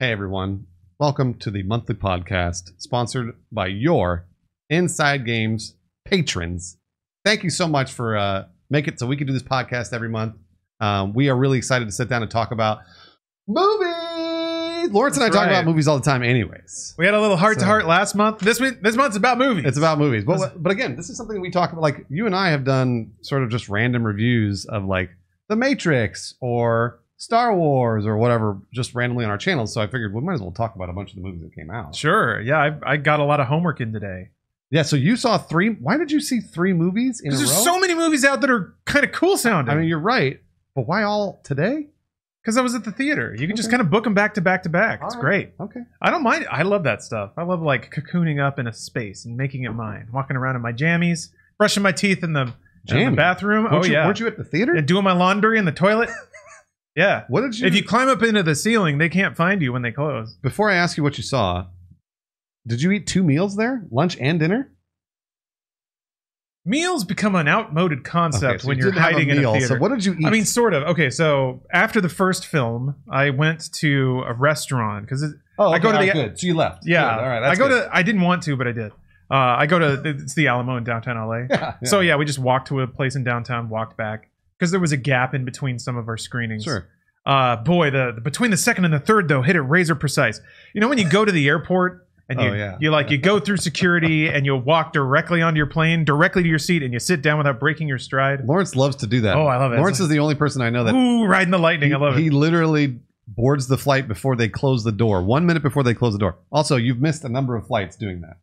Hey everyone, welcome to the monthly podcast sponsored by your Inside Games patrons. Thank you so much for making it so we can do this podcast every month. We are really excited to sit down and talk about movies. Lawrence and I talk about movies all the time anyways. We had a little heart-to-heart last month. This month's about movies. It's about movies. But again, this is something we talk about. Like, you and I have done sort of just random reviews of like The Matrix or Star Wars or whatever, just randomly on our channels. So I figured we might as well talk about a bunch of the movies that came out. Sure. Yeah, I got a lot of homework in today. Yeah, so you saw 3. Why did you see 3 movies in a row? There's so many movies out that are kind of cool sounding. I mean, you're right. But why all today? Because I was at the theater. You can just kind of book them back to back to back. It's great. Okay. I don't mind. I love that stuff. I love like cocooning up in a space and making it mine. Walking around in my jammies, brushing my teeth in the bathroom. Weren't you at the theater? And doing my laundry in the toilet. Yeah. What did you? If you climb up into the ceiling, they can't find you when they close. Before I ask you what you saw, did you eat 2 meals there? Lunch and dinner? Meals become an outmoded concept when you're hiding in a theater. So what did you eat? I mean, sort of. Okay, so after the first film, I went to a restaurant because I go to the. Good. So you left. Yeah. Good. All right. That's good. I didn't want to, but I did. I go to it's the Alamo in downtown LA. Yeah. So yeah, we just walked to a place in downtown, walked back because there was a gap in between some of our screenings. Sure. Boy, the between the second and the third though hit it razor precise. You know when you go to the airport. And you go through security and you'll walk directly onto your plane, directly to your seat, and you sit down without breaking your stride. Lawrence loves to do that. Oh, I love it. Lawrence is the only person I know that. Ooh, riding the lightning. I love it. He literally boards the flight before they close the door. 1 minute before they close the door. Also, you've missed a number of flights doing that.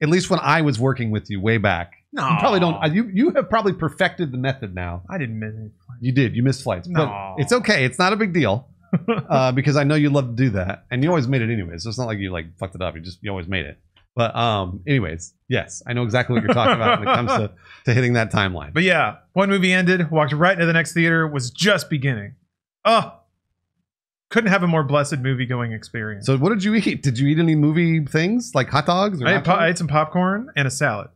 At least when I was working with you way back. No. You probably don't. You have probably perfected the method now. I didn't miss any flights. You did. You missed flights. No. But it's okay. It's not a big deal. Because I know you love to do that, and you always made it anyways. So it's not like you like fucked it up. You always made it. But anyways, yes, I know exactly what you're talking about when it comes to hitting that timeline. But yeah, one movie ended, walked right into the next theater, was just beginning. Couldn't have a more blessed movie going experience. So what did you eat? Did you eat any movie things like hot dogs? Or I ate some popcorn and a salad,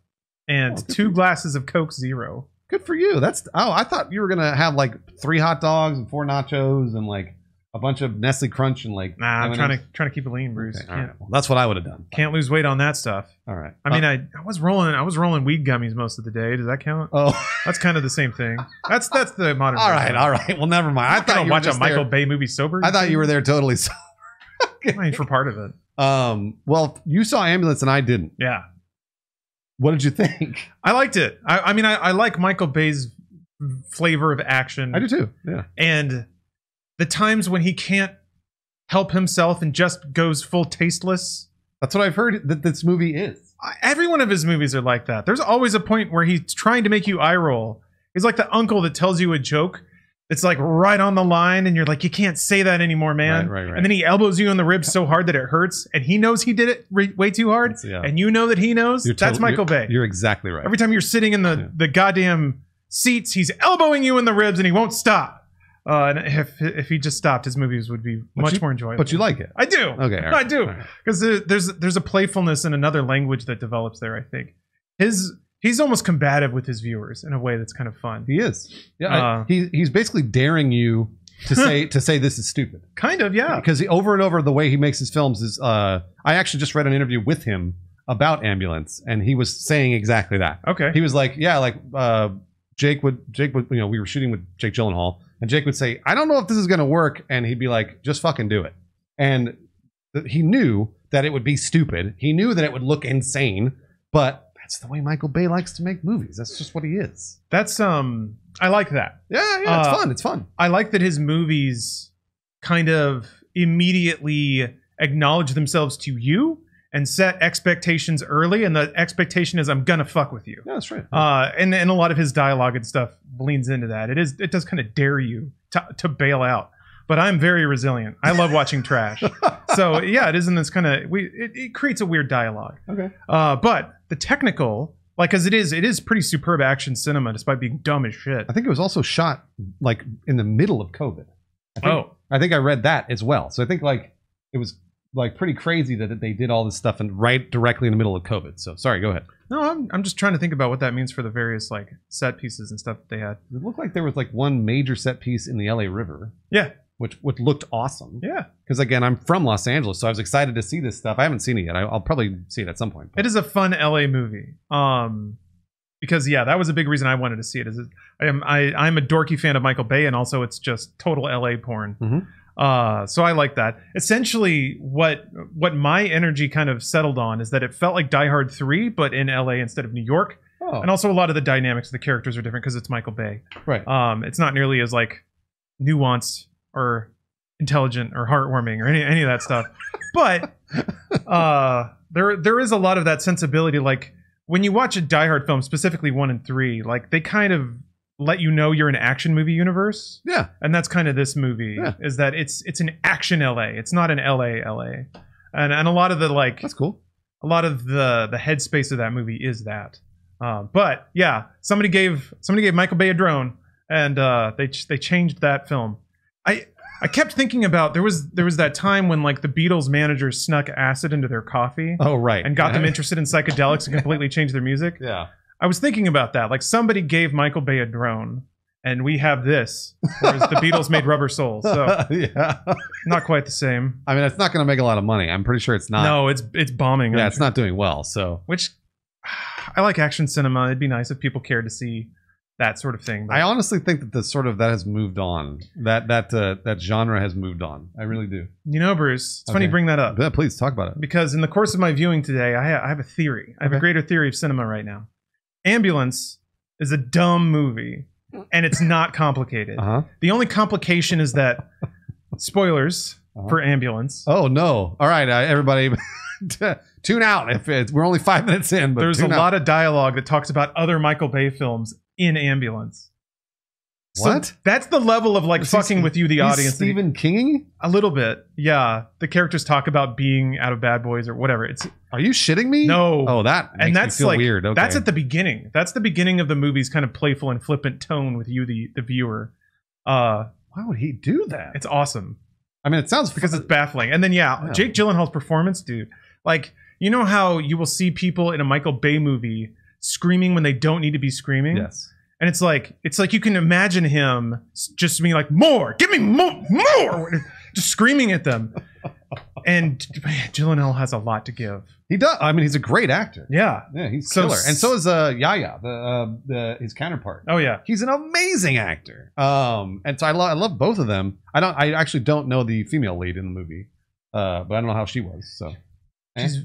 and 2 glasses of Coke Zero. Good for you. I thought you were gonna have like 3 hot dogs and 4 nachos and like a bunch of Nestle Crunch and like. Nah, I'm trying to keep it lean, Bruce. Okay, all right. Well, that's what I would have done. Can't lose weight on that stuff. All right. I mean, I was rolling weed gummies most of the day. Does that count? Oh, that's kind of the same thing. That's the modern. All right. Well, never mind. I thought you watch a Michael Bay movie sober. I thought you were there totally sober. I mean, for part of it. Well, you saw Ambulance and I didn't. Yeah. What did you think? I liked it. I mean, I like Michael Bay's flavor of action. I do too. Yeah. And the times when he can't help himself and just goes full tasteless. That's what I've heard that this movie is. Every one of his movies are like that. There's always a point where he's trying to make you eye roll. He's like the uncle that tells you a joke that's like right on the line and you're like, you can't say that anymore, man. Right. And then he elbows you in the ribs so hard that it hurts, and he knows he did it way too hard, and you know that he knows. That's Michael Bay. You're exactly right. Every time you're sitting in the goddamn seats, he's elbowing you in the ribs and he won't stop. And if he just stopped, his movies would be much more enjoyable. But you like it? I do. Okay, right, I do, because there's a playfulness in another language that develops there. I think he's almost combative with his viewers in a way that's kind of fun. He is. Yeah, he's basically daring you to say this is stupid. Kind of, yeah. Because over and over, the way he makes his films is. I actually just read an interview with him about Ambulance, and he was saying exactly that. Okay. He was like, Jake would, we were shooting with Jake Gyllenhaal, and Jake would say, I don't know if this is going to work. And he'd be like, just fucking do it. And he knew that it would be stupid. He knew that it would look insane, but that's the way Michael Bay likes to make movies. That's just what he is. That's, I like that. Yeah, it's fun. It's fun. I like that his movies kind of immediately acknowledge themselves to you and set expectations early, and the expectation is I'm gonna fuck with you. Yeah, that's right. And a lot of his dialogue and stuff leans into that. It does kind of dare you to bail out. But I'm very resilient. I love watching trash. So yeah, it is in this kind of it creates a weird dialogue. Okay. But the technical, like, because it is pretty superb action cinema despite being dumb as shit. I think it was also shot like in the middle of COVID. I think I read that as well. So I think like it was like pretty crazy that they did all this stuff and right directly in the middle of COVID. So sorry, go ahead. No, I'm just trying to think about what that means for the various like set pieces and stuff that they had. It looked like there was like one major set piece in the LA River. Yeah. Which looked awesome. Yeah. because again, I'm from Los Angeles, so I was excited to see this stuff. I haven't seen it yet. I'll probably see it at some point. It is a fun LA movie. Because that was a big reason I wanted to see it. I'm a dorky fan of Michael Bay, and also it's just total LA porn. So I like that. Essentially, what my energy kind of settled on is that it felt like Die Hard 3, but in LA instead of New York. And also a lot of the dynamics of the characters are different because it's Michael Bay. Right. It's not nearly as like nuanced or intelligent or heartwarming or any of that stuff. But there is a lot of that sensibility. Like when you watch a Die Hard film, specifically 1 and 3, like they kind of let you know you're an action movie universe. Yeah. And that's kind of this movie, is that it's an action LA. It's not an LA. And a lot of the like that's cool. A lot of the headspace of that movie is that. But yeah, somebody gave Michael Bay a drone, and they changed that film. I kept thinking about there was that time when like the Beatles managers snuck acid into their coffee. Oh right. And got them interested in psychedelics and completely changed their music. Yeah. I was thinking about that. Like somebody gave Michael Bay a drone, and we have this, whereas the Beatles made Rubber Soul. So yeah, not quite the same. I mean, it's not going to make a lot of money. I'm pretty sure it's not. No, it's bombing. Yeah, it's not doing well. So which I like action cinema. It'd be nice if people cared to see that sort of thing. But I honestly think that that has moved on. That genre has moved on. I really do. You know, Bruce, it's funny you bring that up. Yeah, please talk about it. Because in the course of my viewing today, I have a theory. I have a greater theory of cinema right now. Ambulance is a dumb movie, and it's not complicated. The only complication is that spoilers for Ambulance. Oh no! All right, everybody. Tune out if we're only 5 minutes in. But there's a lot of dialogue that talks about other Michael Bay films in Ambulance. What? So that's the level of like fucking with you, the audience. Stephen King? A little bit, yeah. The characters talk about being out of Bad Boys or whatever. Are you shitting me? No. Oh, that makes me feel weird. Okay. That's at the beginning. That's the beginning of the movie's kind of playful and flippant tone with you, the viewer. Why would he do that? It's awesome. I mean, it sounds because it's baffling. And then Jake Gyllenhaal's performance, dude. Like, you know how you will see people in a Michael Bay movie screaming when they don't need to be screaming? Yes. And it's like you can imagine him just being like, more, give me more, just screaming at them. And man, Gyllenhaal has a lot to give. He does. I mean, he's a great actor. Yeah, he's killer. And so is Yahya, his counterpart. Oh yeah, he's an amazing actor. And so I love both of them. I actually don't know the female lead in the movie, but I don't know how she was. So she's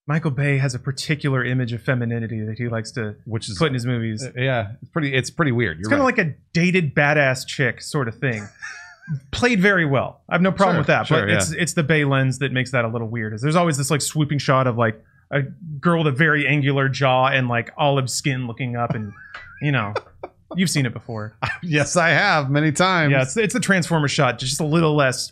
Michael Bay has a particular image of femininity that he likes to put in his movies. Yeah, it's pretty weird. It's kind of like a dated badass chick sort of thing. Played very well. I have no problem with that. But it's the Bay lens that makes that a little weird. There's always this like swooping shot of like a girl with a very angular jaw and like olive skin looking up, and you've seen it before. Yes, I have many times. Yeah, it's the Transformer shot, just a little less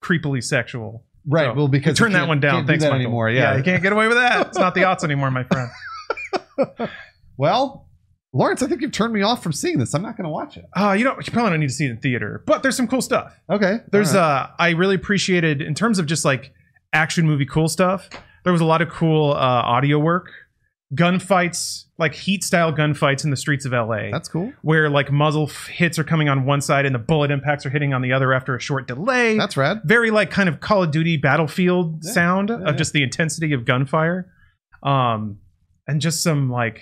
creepily sexual. Right. So, well, because turn that one down. Thanks, Michael. Anymore. Yeah, you can't get away with that. It's not the aughts anymore, my friend. Well, Lawrence, I think you've turned me off from seeing this. I'm not going to watch it. You probably don't need to see it in theater, but there's some cool stuff. Okay. There's I really appreciated in terms of just like action movie cool stuff. There was a lot of cool audio work, gunfights, like heat style gunfights in the streets of LA. That's cool. Where like muzzle hits are coming on one side and the bullet impacts are hitting on the other after a short delay. That's rad. Very like kind of Call of Duty Battlefield sound of just the intensity of gunfire, and just some like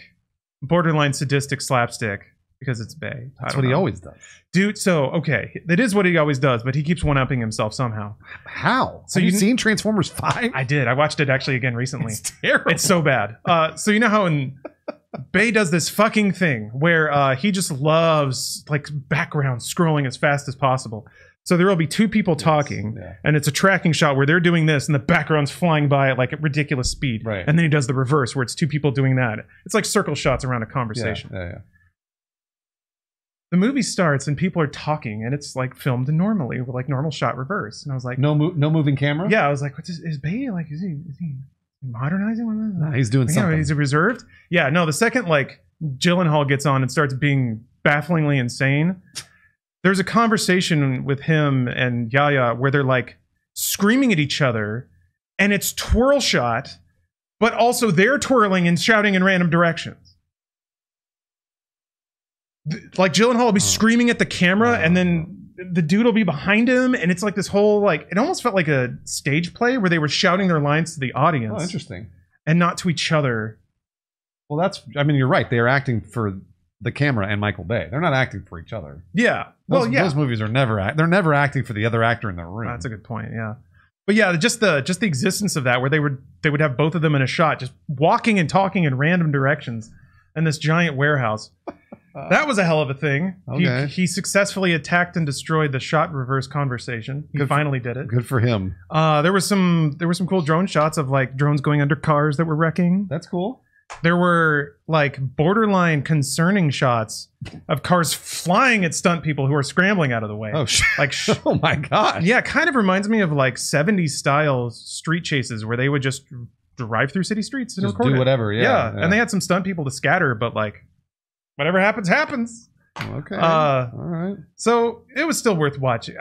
borderline sadistic slapstick because it's Bay. That's what he always does. Dude, so, okay. That is what he always does, but he keeps one-upping himself somehow. How? So you've seen Transformers 5? I did. I watched it actually again recently. It's terrible. It's so bad. So you know how Bay does this fucking thing where he just loves like background scrolling as fast as possible. So there will be two people talking, and it's a tracking shot where they're doing this, and the background's flying by at like a ridiculous speed. Right. And then he does the reverse, where it's two people doing that. It's like circle shots around a conversation. Yeah. The movie starts, and people are talking, and it's like filmed normally with like normal shot reverse. And I was like, no moving camera. Yeah, I was like, is Bay like is he modernizing one of them? No, he's doing something. He's reserved. Yeah, no. The second like Gyllenhaal gets on and starts being bafflingly insane. There's a conversation with him and Yahya where they're like screaming at each other, and it's twirl shot, but also they're twirling and shouting in random directions. Like Gyllenhaal will be screaming at the camera, and then the dude will be behind him, and it's like this whole like it almost felt like a stage play where they were shouting their lines to the audience. Oh, interesting. And not to each other. Well, I mean, you're right. They are acting for the camera and Michael Bay. They're not acting for each other. Yeah. Those movies are they're never acting for the other actor in the room. That's a good point. Yeah. But yeah, just the existence of that, where they would have both of them in a shot, just walking and talking in random directions in this giant warehouse. That was a hell of a thing. Okay. He successfully attacked and destroyed the shot reverse conversation. He finally did it. Good for him. There were some cool drone shots of like drones going under cars that were wrecking. That's cool. There were like borderline concerning shots of cars flying at stunt people who are scrambling out of the way. Oh, oh my god! Yeah, it kind of reminds me of like 70s style street chases where they would just drive through city streets and record do whatever. Yeah, and they had some stunt people to scatter, but like whatever happens, happens. Okay. All right. So it was still worth watching.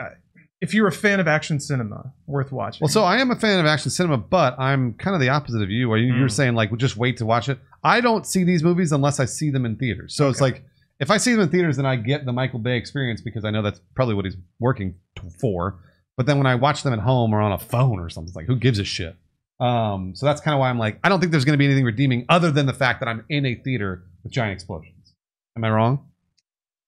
If you're a fan of action cinema, worth watching. Well, so I am a fan of action cinema, but I'm kind of the opposite of you. Where you're saying like, just wait to watch it. I don't see these movies unless I see them in theaters. So it's like, if I see them in theaters, then I get the Michael Bay experience because I know that's probably what he's working for. But then when I watch them at home or on a phone or something, it's like, who gives a shit? So that's kind of why I'm like, I don't think there's going to be anything redeeming other than the fact that I'm in a theater with giant explosions. Am I wrong?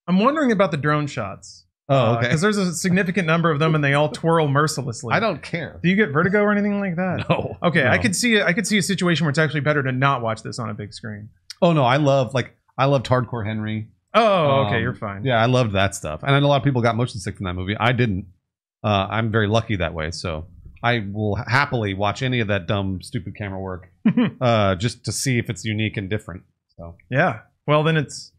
I'm wondering about the drone shots. Oh, okay. Because there's a significant number of them, and they all twirl mercilessly. I don't care. Do you get vertigo or anything like that? No. Okay, no. I could see a situation where it's actually better to not watch this on a big screen. Oh no, I loved Hardcore Henry. Oh, okay, you're fine. Yeah, I loved that stuff, and I know a lot of people got motion sick from that movie. I didn't. I'm very lucky that way, so I will happily watch any of that dumb, stupid camera work, just to see if it's unique and different. So yeah, well then it's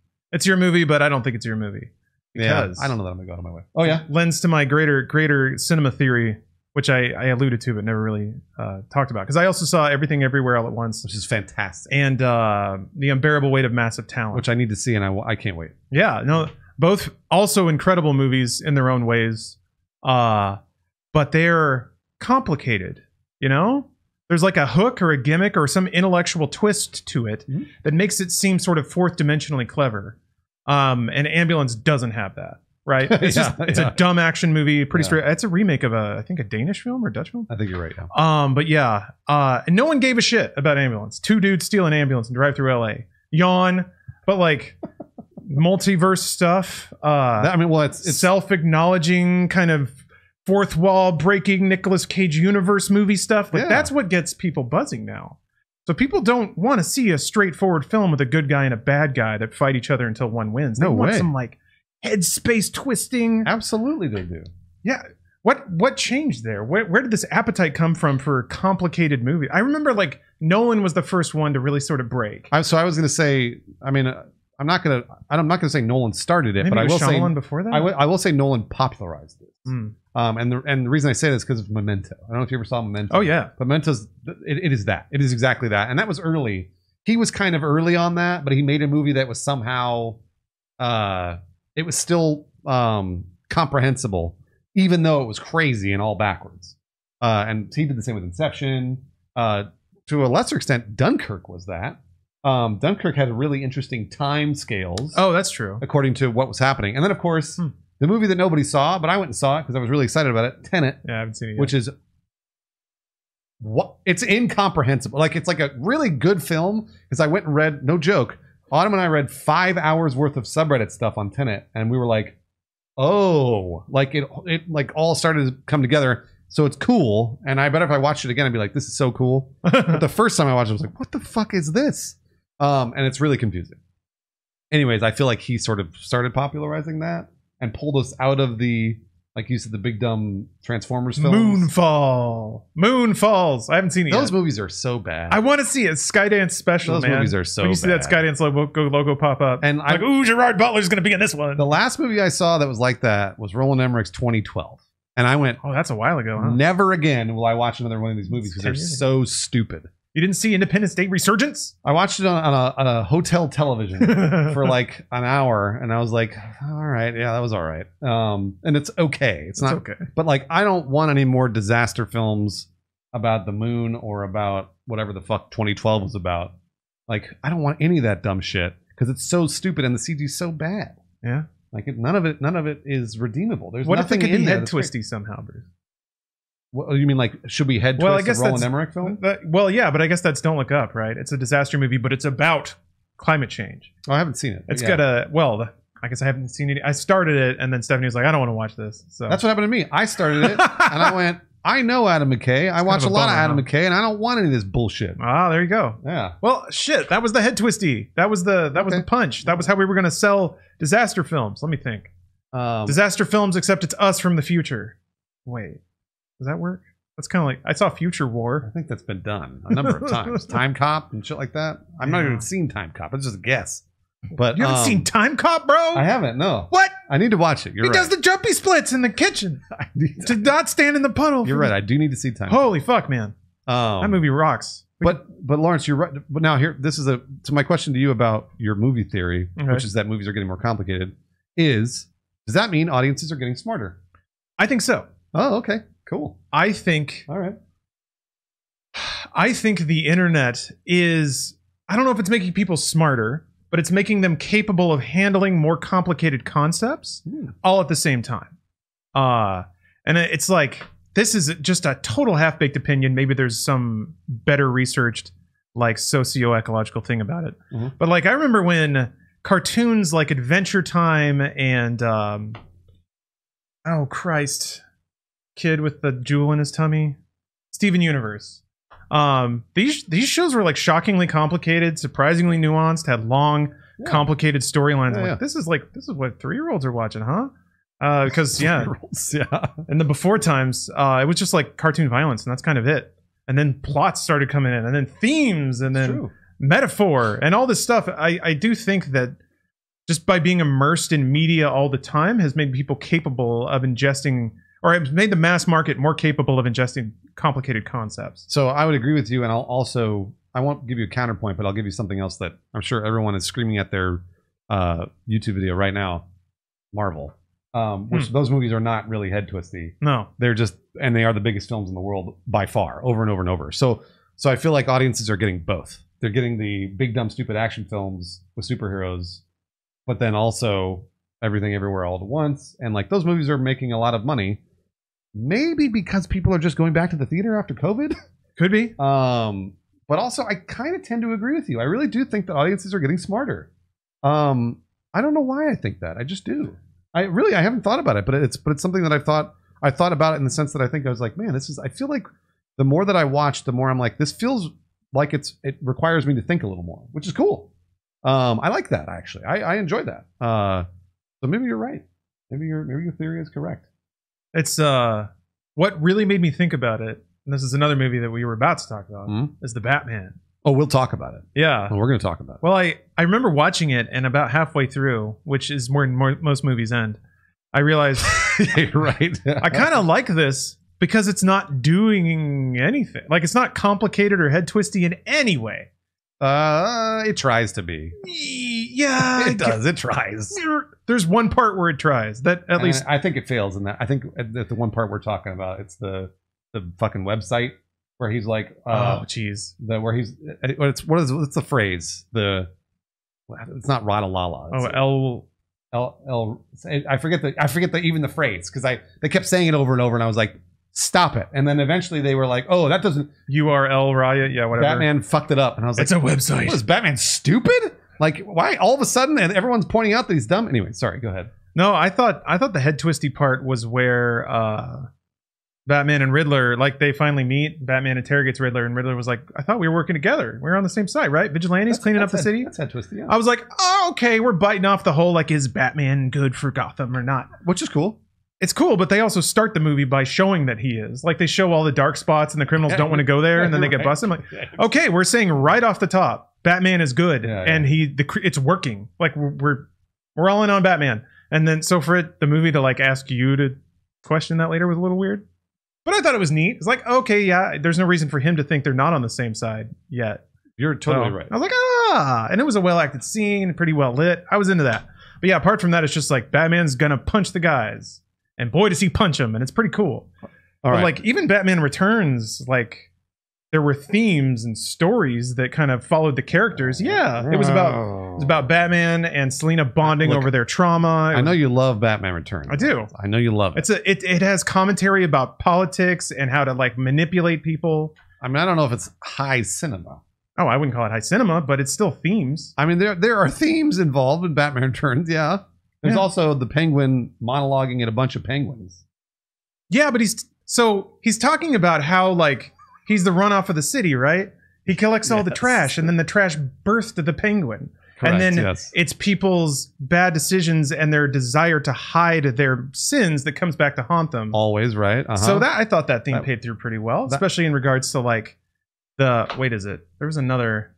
your movie, but I don't think it's your movie. Because I don't know that I'm gonna go out of my way. Oh yeah, lends to my greater cinema theory, which I alluded to but never really talked about. Because I also saw Everything Everywhere All at Once, which is fantastic, and The Unbearable Weight of Massive Talent, which I need to see, and I can't wait. Yeah, no, both also incredible movies in their own ways, but they're complicated. You know, there's like a hook or a gimmick or some intellectual twist to it that makes it seem sort of fourth dimensionally clever. And Ambulance doesn't have that, right? It's it's a dumb action movie, pretty straight. It's a remake of I think a Danish film or Dutch film. I think you're right. Yeah. But yeah, and no one gave a shit about Ambulance. Two dudes steal an ambulance and drive through LA. Yawn, but like multiverse stuff. It's self-acknowledging kind of fourth wall breaking Nicolas Cage universe movie stuff. Like that's what gets people buzzing now. So people don't want to see a straightforward film with a good guy and a bad guy that fight each other until one wins. They want some like headspace twisting. Absolutely, they do. Yeah. What changed there? Where did this appetite come from for complicated movies? I remember like Nolan was the first one to really sort of break. So I was going to say, I mean, I'm not going to say Nolan started it, Maybe but I will say before that. I will say Nolan popularized it. And the reason I say this is because of Memento. I don't know if you ever saw Memento. Oh yeah, Memento's it is that. It is exactly that, and that was early. He was kind of early on that, but he made a movie that was somehow it was still comprehensible, even though it was crazy and all backwards. And he did the same with Inception. To a lesser extent, Dunkirk was that. Dunkirk had really interesting time scales. Oh, that's true. According to what was happening, and then of course. The movie that nobody saw, but I went and saw it because I was really excited about it. Tenet. Yeah, I haven't seen it yet. Which is it's incomprehensible. Like it's like a really good film because I went and read, no joke, Autumn and I read 5 hours worth of subreddit stuff on Tenet, and we were like, oh, like it like all started to come together. So it's cool, and I bet if I watched it again, I'd be like, this is so cool. But the first time I watched it, I was like, what the fuck is this? And it's really confusing. Anyways, I feel like he sort of started popularizing that. And pulled us out of the, like you said, the big dumb Transformers films. Moonfalls. I haven't seen it yet. Those movies are so bad. I want to see it. Skydance special, Those movies are so when you see that Skydance logo pop up. And like, ooh, Gerard Butler's going to be in this one. The last movie I saw that was like that was Roland Emmerich's 2012. And I went, oh, that's a while ago, huh? Never again will I watch another one of these movies because they're so stupid. You didn't see Independence Day Resurgence? I watched it on a hotel television for like an hour, and I was like, all right, yeah, that was all right. And it's okay. It's not okay. But like, I don't want any more disaster films about the moon or about whatever the fuck 2012 was about. Like, I don't want any of that dumb shit because it's so stupid and the CG's so bad. Yeah. Like none of it is redeemable. There's what if nothing it could in be there head that's twisty somehow, Bruce? What, you mean like should we head twist a Roland Emmerich film? Well, yeah, but I guess that's Don't Look Up, right? It's a disaster movie, but it's about climate change. Oh, I haven't seen it. It's got a I guess I haven't seen it. I started it, and then Stephanie was like, "I don't want to watch this." So that's what happened to me. I started it, and I went, "I know Adam McKay. I watch a lot of Adam McKay, and I don't want any of this bullshit." Ah, there you go. Yeah. Well, shit. That was the head twisty. That was the punch. That was how we were going to sell disaster films. Let me think. Disaster films, except it's us from the future. Wait, does that work? That's kind of like I saw Future War. I think that's been done a number of times. Time Cop and shit like that. I've not even seen Time Cop. It's just a guess. But you haven't seen Time Cop, bro? I haven't. No. What? I need to watch it. You're right. He does the jumpy splits in the kitchen to not stand in the puddle. You're right. I do need to see Time Cop. Holy fuck, man! That movie rocks. But Lawrence, you're right. But now here, this is so my question to you about your movie theory, which is that movies are getting more complicated. Does that mean audiences are getting smarter? I think so. Oh, okay, cool. I think. All right. I think the internet is. I don't know if it's making people smarter, but it's making them capable of handling more complicated concepts all at the same time. And it's like, this is just a total half-baked opinion. Maybe there's some better researched, like, socio-ecological thing about it. Mm-hmm. But, like, I remember when cartoons like Adventure Time and, oh, Christ, kid with the jewel in his tummy, Steven Universe. These shows were like shockingly complicated, surprisingly nuanced, had long, complicated storylines. Like, this is what 3-year-olds are watching, huh? Because in the before times, it was just like cartoon violence, and that's kind of it. And then plots started coming in, and then themes, and then metaphor, and all this stuff. I do think that just by being immersed in media all the time has made people capable of ingesting, or it's made the mass market more capable of ingesting complicated concepts. So I would agree with you, and I won't give you a counterpoint, but I'll give you something else that I'm sure everyone is screaming at their YouTube video right now. Marvel, which those movies are not really head twisty. No, they're just, and they are the biggest films in the world by far, over and over and over. So I feel like audiences are getting both. They're getting the big dumb stupid action films with superheroes, but then also Everything Everywhere All at Once, and like those movies are making a lot of money. Maybe because people are just going back to the theater after COVID. Could be. But also, I kind of tend to agree with you. I really do think that audiences are getting smarter. I don't know why I think that. I just do. I haven't thought about it, but it's something that I thought about it in the sense that I think I was like, man, I feel like the more that I watch, the more I'm like, this feels like it requires me to think a little more, which is cool. I like that, actually. I enjoy that. So maybe you're right. Maybe your theory is correct. It's what really made me think about it, and this is another movie that we were about to talk about, is The Batman. Oh, we'll talk about it. Yeah. Oh, we're going to talk about it. Well, I remember watching it, and about halfway through, which is where most movies end, I realized you're right. I kind of like this because it's not doing anything. Like, it's not complicated or head twisty in any way. It tries to be. Yeah, it does. It tries. There's one part where it tries. That at least I think it fails in that. I think that the one part we're talking about, it's the fucking website where he's like, oh jeez, where he's what's the phrase? It's not Rada-Lala. I forget even the phrase because they kept saying it over and over, and I was like, stop it. And then eventually they were like, oh, that doesn't URL riot. Yeah, whatever. Batman fucked it up. And I was like, it's a website. What, is Batman stupid? Like, why all of a sudden? And everyone's pointing out that he's dumb. Anyway, sorry, go ahead. No, I thought the head twisty part was where Batman and Riddler, like, they finally meet. Batman interrogates Riddler, and Riddler was like, I thought we were working together. We were on the same side, right? Vigilantes cleaning up the city. That's head twisty, yeah. I was like, oh, okay, we're biting off the whole, like, is Batman good for Gotham or not? Which is cool. It's cool, but they also start the movie by showing that he is. Like, they show all the dark spots and the criminals don't want to go there, and then they get busted. I'm like, okay, we're saying right off the top, Batman is good, and it's working. Like, we're all in on Batman. And then, so for the movie to, like, ask you to question that later was a little weird. But I thought it was neat. It's like, okay, yeah, there's no reason for him to think they're not on the same side yet. You're totally right. I was like, and it was a well-acted scene, pretty well lit. I was into that. But yeah, apart from that, it's just like, Batman's gonna punch the guys. And boy, does he punch him, and it's pretty cool. But like, even Batman Returns, like, there were themes and stories that kind of followed the characters. Yeah, it was about Batman and Selina bonding over their trauma. I know you love Batman Returns. I do. I know you love it. It has commentary about politics and how to like manipulate people. I mean, I don't know if it's high cinema. Oh, I wouldn't call it high cinema, but it's still themes. I mean, there are themes involved in Batman Returns. Yeah, there's also the Penguin monologuing at a bunch of penguins. Yeah, but he's talking about how like. He's the runoff of the city, right? He collects all the trash, and then the trash bursts to the Penguin. Correct, and then it's people's bad decisions and their desire to hide their sins that comes back to haunt them. Always, right? So I thought that theme paid through pretty well, especially in regards to like wait, is it? There was another...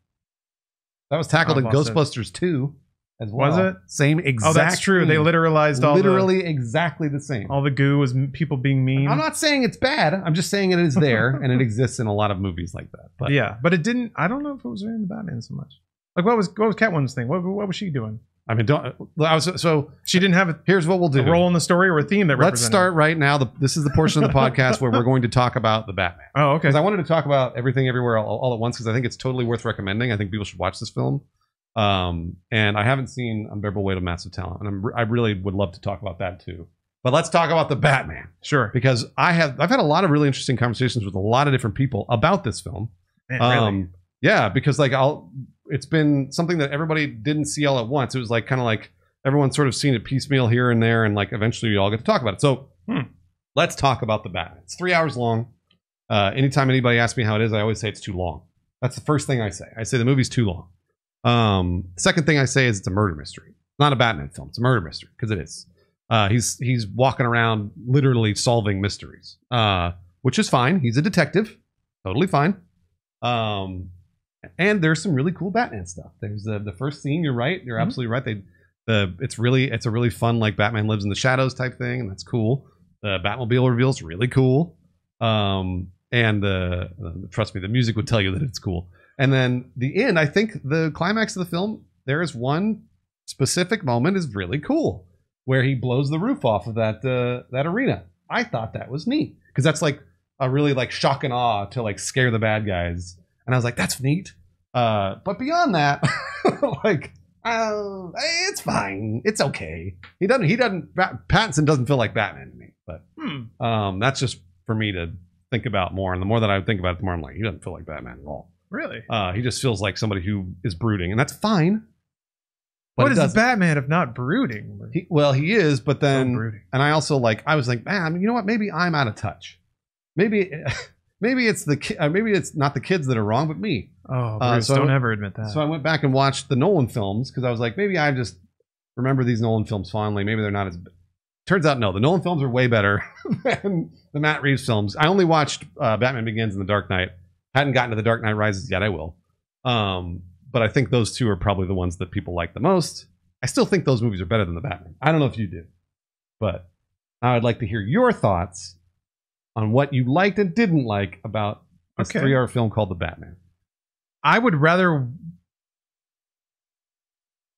That was tackled in Ghostbusters 2. As well. Was it? Same exact. Oh, that's true. They literalized literally exactly the same. All the goo was people being mean. I'm not saying it's bad. I'm just saying it is there and it exists in a lot of movies like that. But yeah, but it didn't. I don't know if it was in the Batman so much. Like what was Catwoman's thing? What was she doing? I mean, so she didn't have. Here's what we'll do: a role in the story or a theme that. Let's start right now. This is the portion of the podcast where we're going to talk about the Batman. Oh, okay. Because I wanted to talk about Everything Everywhere all at once because I think it's totally worth recommending. I think people should watch this film. And I haven't seen Unbearable Weight of Massive Talent, and I really would love to talk about that too. But let's talk about the Batman, sure. Because I've had a lot of really interesting conversations with a lot of different people about this film. Man, really? Yeah, because like it's been something that everybody didn't see all at once. It was like kind of like everyone's sort of seen it piecemeal here and there, and like eventually you all get to talk about it. So let's talk about the Batman. It's 3 hours long. Anytime anybody asks me how it is, I always say it's too long. That's the first thing I say. I say the movie's too long. Second thing I say is it's a murder mystery. Not a Batman film. It's a murder mystery because it is. He's walking around literally solving mysteries, which is fine. He's a detective, totally fine. And there's some really cool Batman stuff. There's the first scene. You're right. You're absolutely right. It's a really fun like Batman lives in the shadows type thing, and that's cool. The Batmobile Reveal is really cool. And trust me, the music would tell you that it's cool. And then the end, I think the climax of the film, there is one specific moment is really cool where he blows the roof off of that arena. I thought that was neat because that's like a really like shock and awe to like scare the bad guys. And I was like, that's neat. But beyond that, like, it's fine. It's okay. Pattinson doesn't feel like Batman to me, but that's just for me to think about more. And the more that I think about it, the more I'm like, he doesn't feel like Batman at all. Really? He just feels like somebody who is brooding, and that's fine. What is the Batman if not brooding? He is, but then, brooding. And I also I was like, man, you know what? Maybe I'm out of touch. Maybe it's not the kids that are wrong, but me. Oh, Bruce, don't ever admit that. So I went back and watched the Nolan films because I was like, maybe I just remember these Nolan films fondly. Maybe they're not as. Turns out, no. The Nolan films are way better than the Matt Reeves films. I only watched Batman Begins and The Dark Knight. Hadn't gotten to The Dark Knight Rises yet. I will. But I think those two are probably the ones that people like the most. I still think those movies are better than the Batman. I don't know if you do. But now I'd like to hear your thoughts on what you liked and didn't like about this 3-hour film called The Batman. I would rather...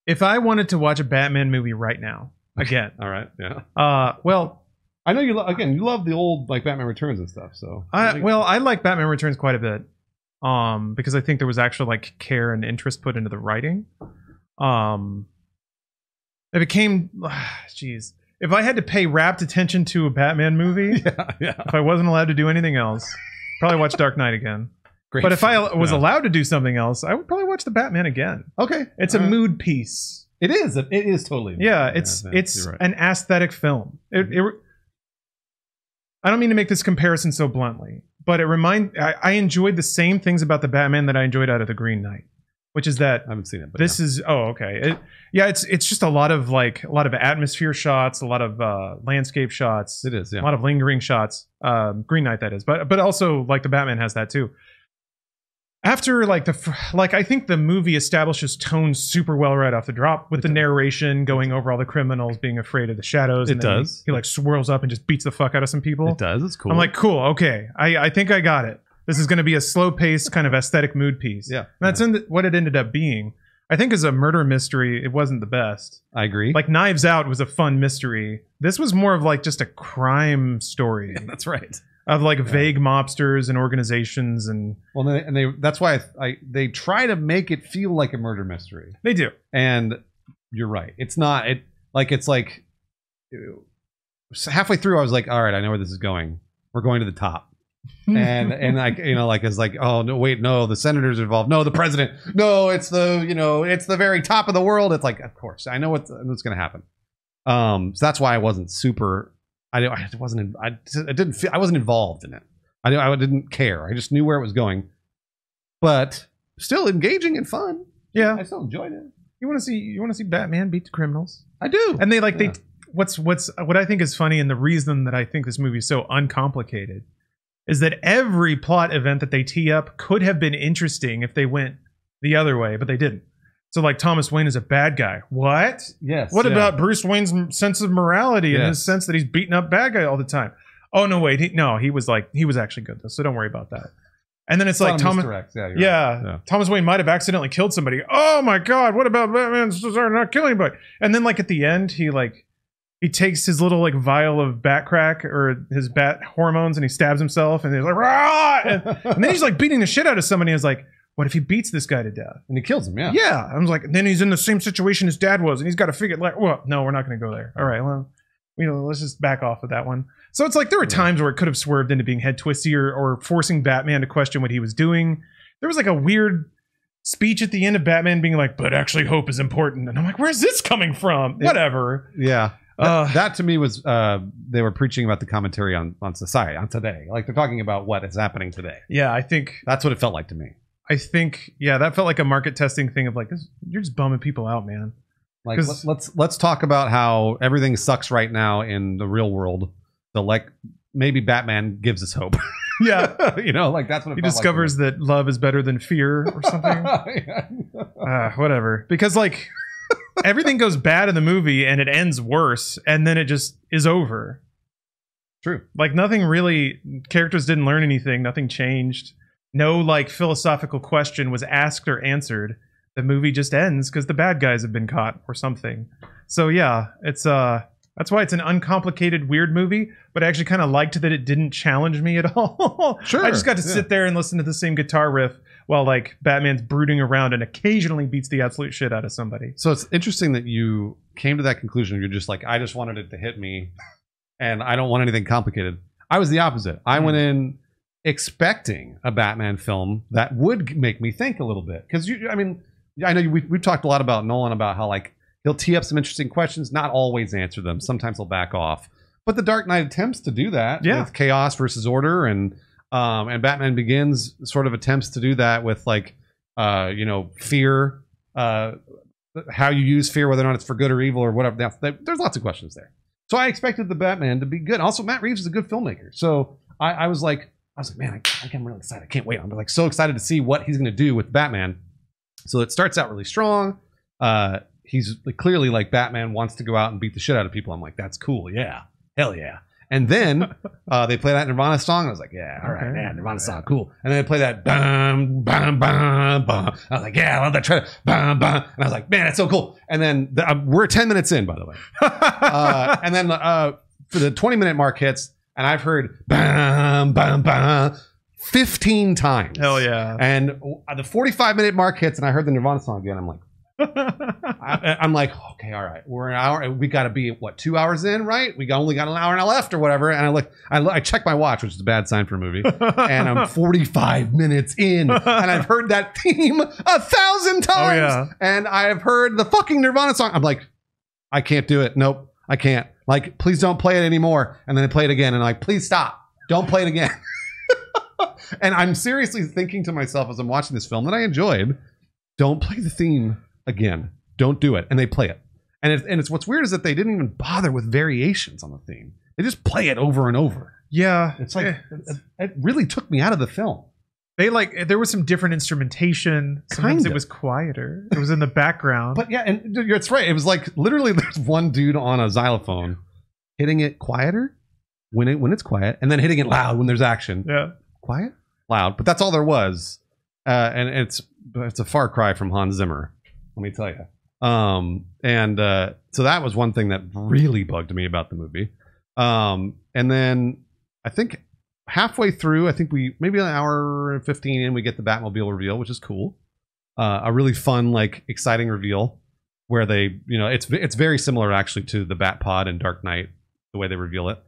If I wanted to watch a Batman movie right now, again. All right, yeah. Well... I know you love the old like Batman Returns and stuff. So I like Batman Returns quite a bit, because I think there was actual like care and interest put into the writing. It became, jeez, if I had to pay rapt attention to a Batman movie, if I wasn't allowed to do anything else, probably watch Dark Knight again. Great. But if I was allowed to do something else, I would probably watch The Batman again. Okay, it's a mood piece. It is. It is totally. Yeah, it's right. An aesthetic film. I don't mean to make this comparison so bluntly, but I enjoyed the same things about the Batman that I enjoyed out of the Green Knight, which is that I haven't seen it. But this is okay. It's just a lot of atmosphere shots, a lot of landscape shots. It is, yeah. A lot of lingering shots. Green Knight, that is, but also like the Batman has that too. After I think the movie establishes tone super well right off the drop with the narration going over all the criminals being afraid of the shadows. It does. He like swirls up and just beats the fuck out of some people. It does. It's cool. I'm like, cool. Okay, I think I got it. This is going to be a slow paced kind of aesthetic mood piece. Yeah, and that's what it ended up being. I think as a murder mystery, it wasn't the best. I agree. Like Knives Out was a fun mystery. This was more of like just a crime story. Yeah, that's right. of like vague mobsters and organizations and they that's why they try to make it feel like a murder mystery. They do, and you're right. It's not. It's like halfway through, I was like, all right, I know where this is going. We're going to the top. and like, it's like, oh no, wait, no, the senators are involved. No, the president. No, it's it's the very top of the world. It's like, of course, I know what's going to happen. So that's why I wasn't super. I wasn't involved in it. I didn't care. I just knew where it was going, but still engaging and fun. Yeah, I still enjoyed it. You want to see Batman beat the criminals? I do. And what I think is funny, and the reason that I think this movie is so uncomplicated, is that every plot event that they tee up could have been interesting if they went the other way, but they didn't. So, like, Thomas Wayne is a bad guy. What? Yes. What about Bruce Wayne's sense of morality and his sense that he's beating up bad guy all the time? Oh no, wait, he was actually good though, so don't worry about that. And then it's like Thomas. Thomas Wayne might have accidentally killed somebody. Oh my God! What about Batman not killing anybody? And then like at the end, he takes his little like vial of bat crack or his bat hormones and he stabs himself and he's like, rah! And then he's like beating the shit out of somebody. And it's like, what if he beats this guy to death and he kills him? Yeah. Yeah. I was like, then he's in the same situation his dad was, and he's got to figure like, well, no, we're not going to go there. All right, well, let's just back off of that one. So it's like there were times where it could have swerved into being head twisty or forcing Batman to question what he was doing. There was like a weird speech at the end of Batman being like, but actually hope is important. And I'm like, where's this coming from? Whatever. Yeah. That to me was they were preaching about the commentary on society, on today. Like they're talking about what is happening today. Yeah, I think that's what it felt like to me. I think, that felt like a market testing thing of like, you're just bumming people out, man. Like let's talk about how everything sucks right now in the real world. So like maybe Batman gives us hope. Yeah. Like that's what it he felt discovers like that love is better than fear or something. Whatever. Because like everything goes bad in the movie and it ends worse and then it just is over. True. Like nothing really, characters didn't learn anything. Nothing changed. No like philosophical question was asked or answered. The movie just ends because the bad guys have been caught or something. So yeah, it's that's why it's an uncomplicated, weird movie, but I actually kind of liked that it didn't challenge me at all. Sure. I just got to sit there and listen to the same guitar riff while like Batman's brooding around and occasionally beats the absolute shit out of somebody. So it's interesting that you came to that conclusion. You're just like, I just wanted it to hit me and I don't want anything complicated. I was the opposite. I went in expecting a Batman film that would make me think a little bit. Because, I know we've talked a lot about Nolan, about how like, he'll tee up some interesting questions, not always answer them. Sometimes he'll back off. But The Dark Knight attempts to do that with chaos versus order, and Batman Begins sort of attempts to do that with like fear, how you use fear, whether or not it's for good or evil or whatever. There's lots of questions there. So I expected the Batman to be good. Also, Matt Reeves is a good filmmaker. So I was like, man, I'm really excited. I can't wait. I'm like so excited to see what he's going to do with Batman. So it starts out really strong. He's clearly like Batman wants to go out and beat the shit out of people. I'm like, that's cool. Yeah. Hell yeah. And then they play that Nirvana song. I was like, yeah, all right, man, Nirvana song, cool. And then they play that bum, bum, bum, bum. I was like, yeah, I love that trailer. Bum, bum. And I was like, man, that's so cool. And then we're 10 minutes in, by the way. And then for the 20-minute mark hits, and I've heard bum, bum, bum 15 times. Hell yeah. And the 45-minute mark hits, and I heard the Nirvana song again. I'm like, I'm like, okay, all right, we're an hour. We got to be 2 hours in, right? Only got an hour and a left or whatever. And I check my watch, which is a bad sign for a movie. And I'm 45 minutes in, and I've heard that theme 1,000 times. Oh, yeah. And I have heard the fucking Nirvana song. I'm like, I can't do it. Nope, I can't. Like, please don't play it anymore. And then I play it again, and I'm like, please stop. Don't play it again. And I'm seriously thinking to myself as I'm watching this film that I enjoyed, don't play the theme again. Don't do it. And they play it. And it's what's weird is that they didn't even bother with variations on the theme. They just play it over and over. Yeah. It's like it really took me out of the film. There was some different instrumentation. Sometimes it was quieter. It was in the background. But yeah, and it's right. It was like literally there's one dude on a xylophone hitting it quieter when it's quiet, and then hitting it loud when there's action. Yeah. Quiet, loud. But that's all there was. And it's a far cry from Hans Zimmer. Let me tell you. So that was one thing that really bugged me about the movie. And then I think halfway through, I think maybe an hour and 15 in, we get the Batmobile reveal, which is cool. A really fun, like exciting reveal where they, it's very similar actually to the Batpod in Dark Knight, the way they reveal it.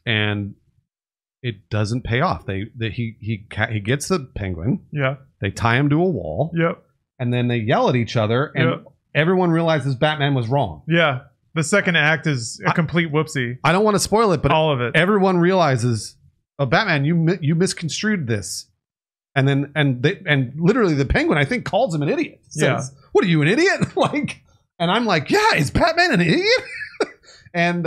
And it doesn't pay off. He gets the Penguin. Yeah. They tie him to a wall. Yep. And then they yell at each other, and everyone realizes Batman was wrong. Yeah. The second act is a complete whoopsie. I don't want to spoil it, but all of it. Everyone realizes, oh, Batman, you misconstrued this. And then and literally the Penguin, I think, calls him an idiot. Says, what are you, an idiot? And I'm like, yeah, is Batman an idiot? And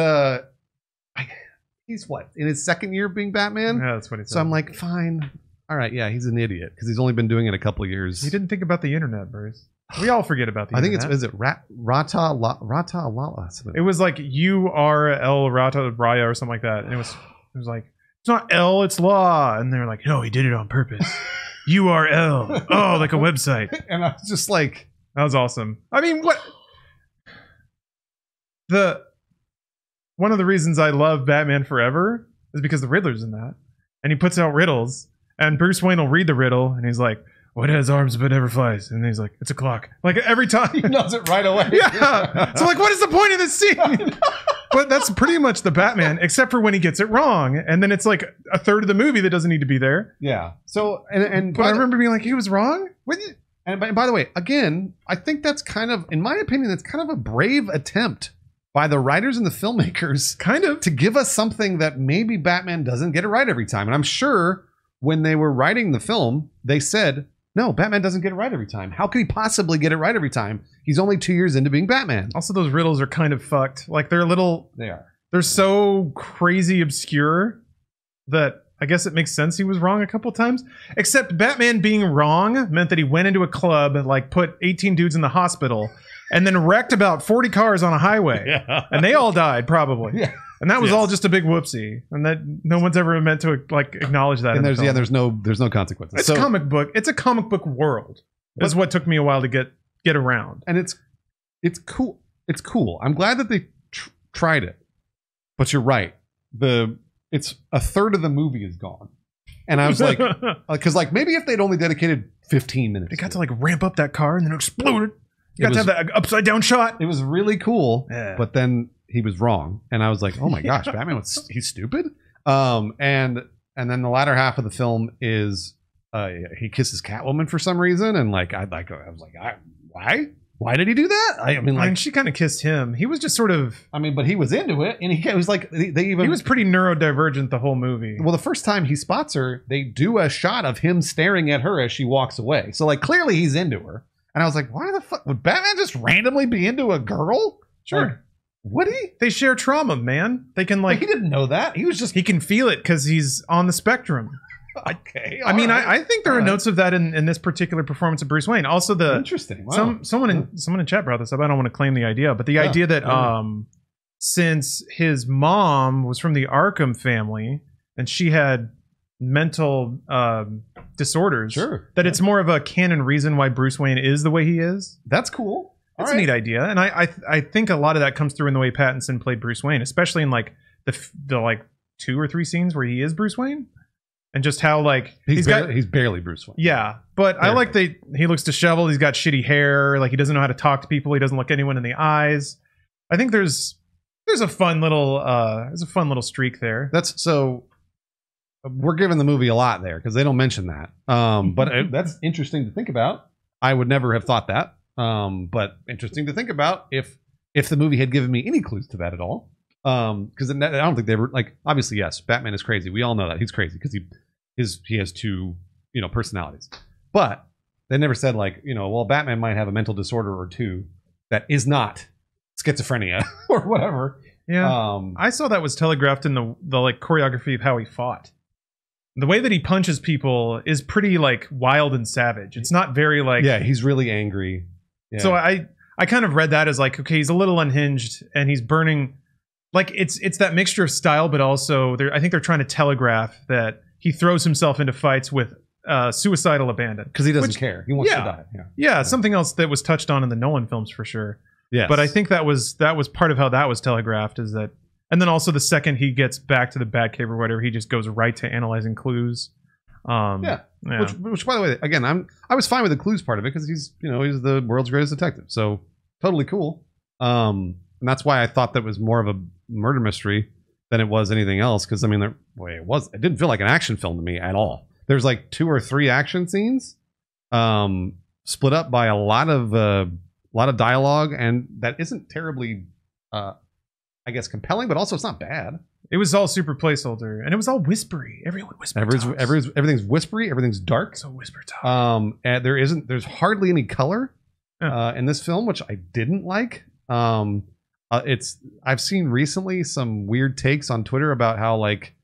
he's what, in his second year of being Batman? Yeah, that's what he said. So I'm like, fine. All right, yeah, he's an idiot because he's only been doing it a couple of years. He didn't think about the internet, Bruce. We all forget about the internet. I think is it Rata Lala? It was like URL Rata Raya or something like that. And it was like, it's not L, it's law. And they're like, no, he did it on purpose. URL. Oh, like a website. And I was just like, that was awesome. I mean, one of the reasons I love Batman Forever is because the Riddler's in that. And he puts out riddles. And Bruce Wayne will read the riddle. And he's like, what has arms but never flies? And he's like, it's a clock. Like every time. He knows it right away. Yeah. So like, what is the point of this scene? But that's pretty much the Batman, except for when he gets it wrong. And then it's like a third of the movie that doesn't need to be there. Yeah. So, but I remember being like, he was wrong? And by the way, again, I think that's kind of, in my opinion, that's kind of a brave attempt by the writers and the filmmakers kind of to give us something that maybe Batman doesn't get it right every time. And I'm sure when they were writing the film, they said, no, Batman doesn't get it right every time. How could he possibly get it right every time? He's only 2 years into being Batman. Also, those riddles are kind of fucked. Like they're so crazy obscure that I guess it makes sense he was wrong a couple times. Except Batman being wrong meant that he went into a club and like put 18 dudes in the hospital and then wrecked about 40 cars on a highway. Yeah. And they all died probably. Yeah. And that was all just a big whoopsie, and that no one's ever meant to like acknowledge that. And there's no consequences. It's a comic book. It's a comic book world. That's what took me a while to get around. And it's cool. It's cool. I'm glad that they tried it. But you're right. It's a third of the movie is gone, and I was like, because like maybe if they'd only dedicated 15 minutes, they got to like ramp up that car and then explode it. You got to have that upside down shot. It was really cool, but then he was wrong, and I was like, "Oh my gosh, Batman he's stupid." And then the latter half of the film is he kisses Catwoman for some reason, and like I was like, why did he do that? I mean, she kind of kissed him. He was just sort of. I mean, but he was into it, and he was like, he was pretty neurodivergent the whole movie. Well, the first time he spots her, they do a shot of him staring at her as she walks away. So like clearly he's into her, and I was like, why the fuck would Batman just randomly be into a girl? Sure. Like, would he? They share trauma, man. They can like. But he didn't know that. He can feel it because he's on the spectrum. Okay. I mean, I think there are notes of that in this particular performance of Bruce Wayne. Also, interesting. Wow. Someone in chat brought this up. I don't want to claim the idea, but the idea that since his mom was from the Arkham family and she had mental disorders, that it's more of a canon reason why Bruce Wayne is the way he is. That's cool. That's a neat idea, and I think a lot of that comes through in the way Pattinson played Bruce Wayne, especially in like the like 2 or 3 scenes where he is Bruce Wayne, and just how like he's barely Bruce Wayne. Yeah, but barely. I like that he looks disheveled. He's got shitty hair. Like he doesn't know how to talk to people. He doesn't look anyone in the eyes. I think there's a fun little streak there. That's so. We're giving the movie a lot there because they don't mention that. But that's interesting to think about. I would never have thought that. But interesting to think about if the movie had given me any clues to that at all. Because I don't think they were like, obviously, yes, Batman is crazy. We all know that he's crazy because he has 2, personalities. But they never said like, well, Batman might have a mental disorder or 2 that is not schizophrenia or whatever. Yeah. I saw that was telegraphed in the like choreography of how he fought. The way that he punches people is pretty like wild and savage. It's not very like, yeah, he's really angry. Yeah. So I kind of read that as like, okay, he's a little unhinged and he's burning. Like it's that mixture of style, but also I think they're trying to telegraph that he throws himself into fights with suicidal abandon because he doesn't care. He wants to die. Yeah, something else that was touched on in the Nolan films for sure. Yeah, but I think that was part of how that was telegraphed is that And then also the second he gets back to the Batcave or whatever, he just goes right to analyzing clues. Yeah. Which, by the way, again, I was fine with the clues part of it because he's the world's greatest detective, so totally cool. And that's why I thought that was more of a murder mystery than it was anything else. Because I mean, it didn't feel like an action film to me at all. There's like 2 or 3 action scenes, split up by a lot of dialogue, and that isn't terribly, I guess, compelling, but also it's not bad. It was all super placeholder, and it was all whispery. Everyone whispers. Everything's whispery. Everything's dark. So whisper talk. And there's hardly any color in this film, which I didn't like. I've seen recently some weird takes on Twitter about how like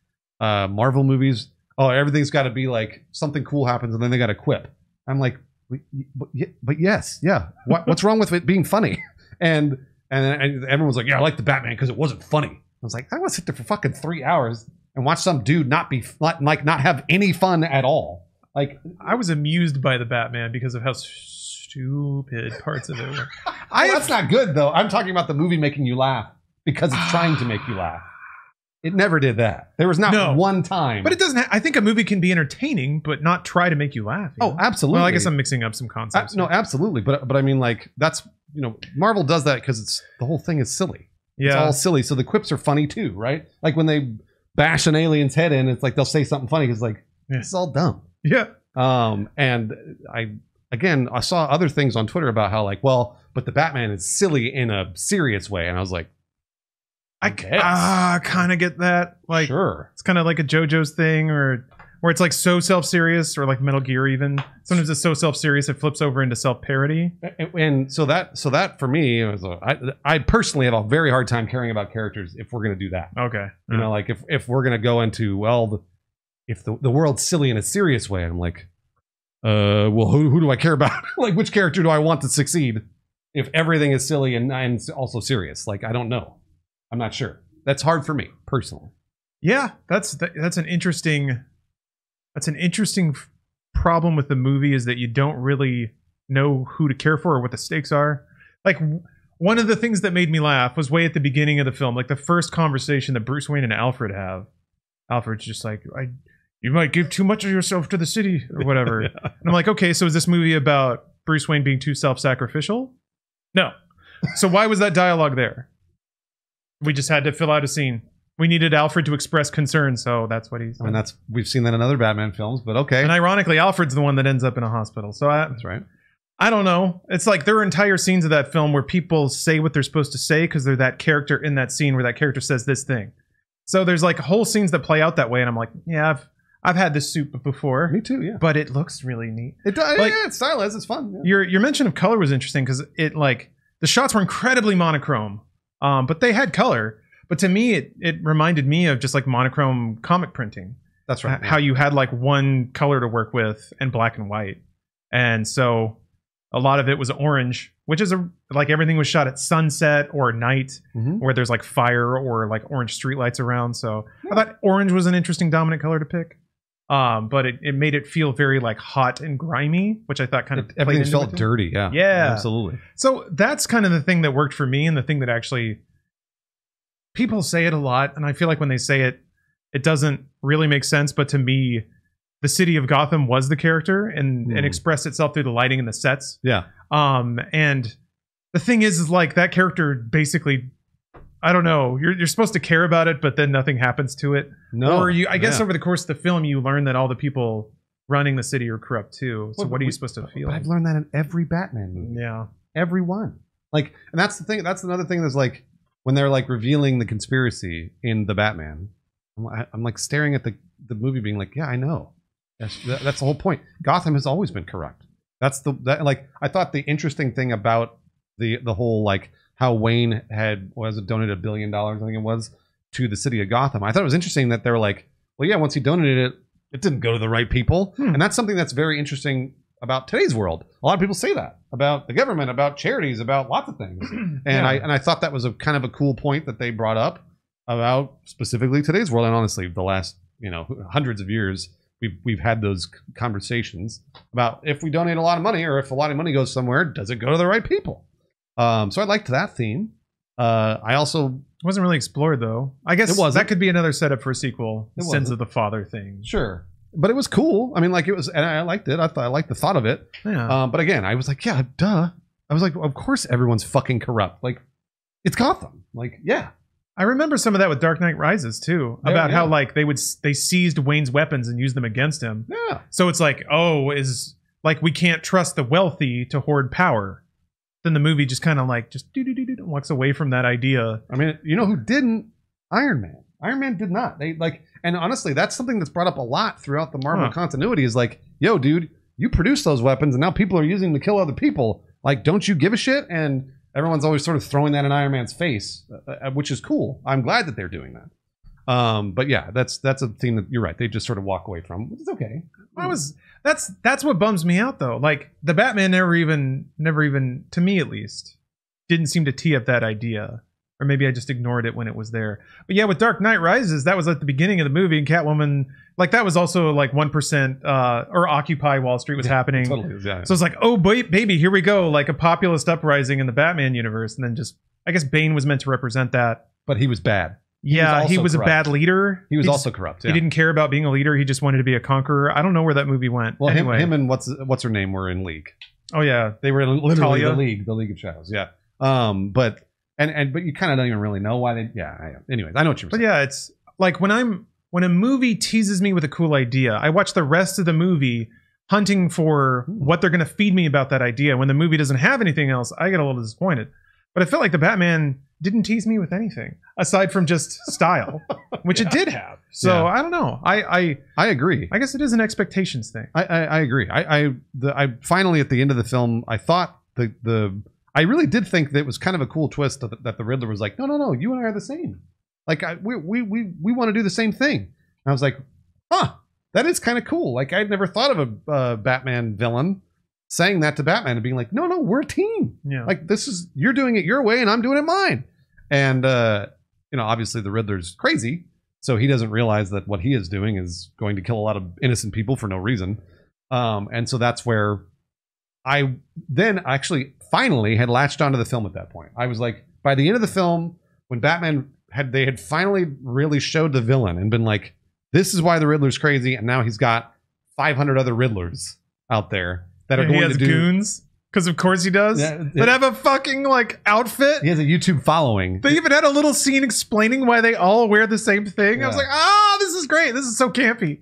Marvel movies, everything's got to be like something cool happens and then they got a quip. I'm like, but yes, yeah. What's wrong with it being funny? And everyone's like, yeah, I like the Batman because it wasn't funny. I was like, I want to sit there for fucking 3 hours and watch some dude not have any fun at all. Like, I was amused by the Batman because of how stupid parts of it were. That's not good though. I'm talking about the movie making you laugh because it's trying to make you laugh. It never did that. There was not one time. But it doesn't. I think a movie can be entertaining, but not try to make you laugh. You know? Absolutely. Well, I guess I'm mixing up some concepts. No, absolutely. But I mean, like, that's, Marvel does that because the whole thing is silly. Yeah. It's all silly. So the quips are funny too, right? Like when they bash an alien's head in, it's like they'll say something funny because like, it's all dumb. Yeah. And I saw other things on Twitter about how like, well, but the Batman is silly in a serious way. And I was like, I kind of get that. Like, sure. It's kind of like a JoJo's thing or where it's like so self-serious, or like Metal Gear even. Sometimes it's so self-serious it flips over into self-parody. And so that for me, I personally have a very hard time caring about characters if we're going to do that. Okay. Like if we're going to go into, if the world's silly in a serious way, I'm like, well, who do I care about? Like, which character do I want to succeed if everything is silly and also serious? Like, I don't know. I'm not sure. That's hard for me personally. Yeah, that's an interesting problem with the movie, is that you don't really know who to care for or what the stakes are. Like, one of the things that made me laugh was way at the beginning of the film, like the first conversation that Bruce Wayne and Alfred have. Alfred's just like, you might give too much of yourself to the city or whatever. Yeah. And I'm like, okay, so is this movie about Bruce Wayne being too self-sacrificial? No. So why was that dialogue there? We just had to fill out a scene. We needed Alfred to express concern, so that's what he's. I mean, we've seen that in other Batman films, but okay. And ironically, Alfred's the one that ends up in a hospital. So that's right. I don't know. It's like there are entire scenes of that film where people say what they're supposed to say because they're that character in that scene where that character says this thing. So there's like whole scenes that play out that way, and I'm like, yeah, I've had this soup before. Me too, yeah. But it looks really neat. It does. Like, yeah, it's stylized. It's fun. Yeah. Your mention of color was interesting because it like the shots were incredibly monochrome, but they had color. But to me, it reminded me of just like monochrome comic printing. That's right. How you had like one color to work with and black and white. And so a lot of it was orange, which is like everything was shot at sunset or night, where there's like fire or like orange streetlights around. So I thought orange was an interesting dominant color to pick. But it made it feel very like hot and grimy, which I thought kind of everything felt dirty. Yeah. Yeah. Absolutely. So that's kind of the thing that worked for me, and the thing that actually... People say it a lot, and I feel like when they say it, it doesn't really make sense. But to me, the city of Gotham was the character and expressed itself through the lighting and the sets. Yeah. And the thing is like that character basically, I don't know, you're supposed to care about it, but then nothing happens to it. No. Or I guess over the course of the film, you learn that all the people running the city are corrupt too. So what are you supposed to feel? I've learned that in every Batman movie. Yeah. Every one. Like, and that's the thing. That's another thing that's like, when they're like revealing the conspiracy in the Batman, I'm like staring at the movie being like, yeah, I know. That's the whole point. Gotham has always been corrupt. Like, I thought the interesting thing about the whole, like, how Wayne had donated $1 billion, I think it was, to the city of Gotham. I thought it was interesting that they were like, well, yeah, once he donated it, it didn't go to the right people. And that's something that's very interesting about today's world. A lot of people say that about the government, about charities, about lots of things. And I thought that was a kind of a cool point that they brought up about specifically today's world. And honestly, the last, hundreds of years, we've had those conversations about if we donate a lot of money or if a lot of money goes somewhere, does it go to the right people? So I liked that theme. I also wasn't really explored though. I guess it was that could be another setup for a sequel. The Sins wasn't. of the Father thing. Sure. But it was cool. I mean, like it was, and I liked it. I liked the thought of it. Yeah. But again, I was like, yeah, duh. I was like, of course everyone's fucking corrupt. Like, it's Gotham. Like, yeah. I remember some of that with Dark Knight Rises too, about how like they seized Wayne's weapons and used them against him. Yeah. So it's like, is like we can't trust the wealthy to hoard power. Then the movie just kind of like walks away from that idea. I mean, you know who didn't? Iron Man. Iron Man did not. They like, and honestly, that's something that's brought up a lot throughout the Marvel continuity. Is like, yo, dude, you produce those weapons, and now people are using them to kill other people. Like, don't you give a shit? And everyone's always sort of throwing that in Iron Man's face, which is cool. I'm glad that they're doing that. But yeah, that's a theme that you're right. They just sort of walk away from. It's okay. That's what bums me out though. Like the Batman never even, to me at least, didn't seem to tee up that idea. Or maybe I just ignored it when it was there. But yeah, with Dark Knight Rises, that was at the beginning of the movie, and Catwoman, like that was also like 1% or Occupy Wall Street was happening. Totally is, yeah. So it's like, oh baby, here we go, like a populist uprising in the Batman universe, and then just I guess Bane was meant to represent that. But he was bad. He was a bad leader. He was also corrupt. Yeah. He didn't care about being a leader. He just wanted to be a conqueror. I don't know where that movie went. Well, anyway. him and what's her name were in League. Oh yeah, they were literally Talia. the League of Shadows. Yeah. But you kind of don't even really know why they. Yeah. Anyways, I know what you're saying. But yeah, it's like when a movie teases me with a cool idea, I watch the rest of the movie hunting for what they're going to feed me about that idea. When the movie doesn't have anything else, I get a little disappointed. But I felt like the Batman didn't tease me with anything aside from just style, which it did have. So I don't know. I agree. I guess it is an expectations thing. I agree. I finally at the end of the film, I thought I really did think that it was kind of a cool twist that the Riddler was like, no, you and I are the same. Like we want to do the same thing. And I was like, that is kind of cool. Like I'd never thought of a Batman villain saying that to Batman and being like, no, we're a team. Yeah. Like you're doing it your way and I'm doing it mine. And obviously the Riddler's crazy, so he doesn't realize that what he is doing is going to kill a lot of innocent people for no reason. And so that's where I then actually finally had latched onto the film at that point. I was like, by the end of the film, when Batman had finally really showed the villain and been like, this is why the Riddler's crazy, and now he's got 500 other Riddlers out there that are going to do goons. Because of course he does. That have a fucking like outfit. He has a YouTube following. They even had a little scene explaining why they all wear the same thing. Yeah. I was like, this is great. This is so campy.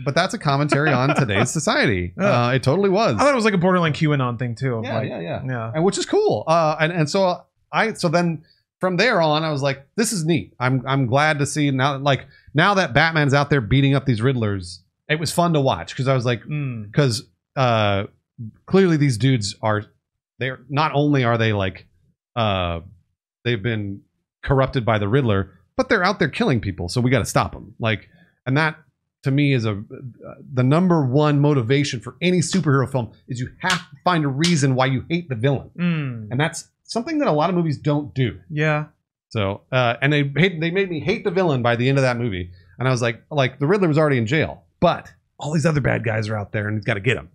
But that's a commentary on today's society. It totally was. I thought it was like a borderline QAnon thing too. Yeah. And which is cool. So then from there on, I was like, this is neat. I'm glad to see now that Batman's out there beating up these Riddlers. It was fun to watch because I was like, because clearly these dudes they're not only are they like they've been corrupted by the Riddler, but they're out there killing people, so we got to stop them. Like, and that to me is the number one motivation for any superhero film is you have to find a reason why you hate the villain. And that's something that a lot of movies don't do. Yeah. So and they made me hate the villain by the end of that movie, and I was like the Riddler was already in jail, but all these other bad guys are out there and he's got to get him.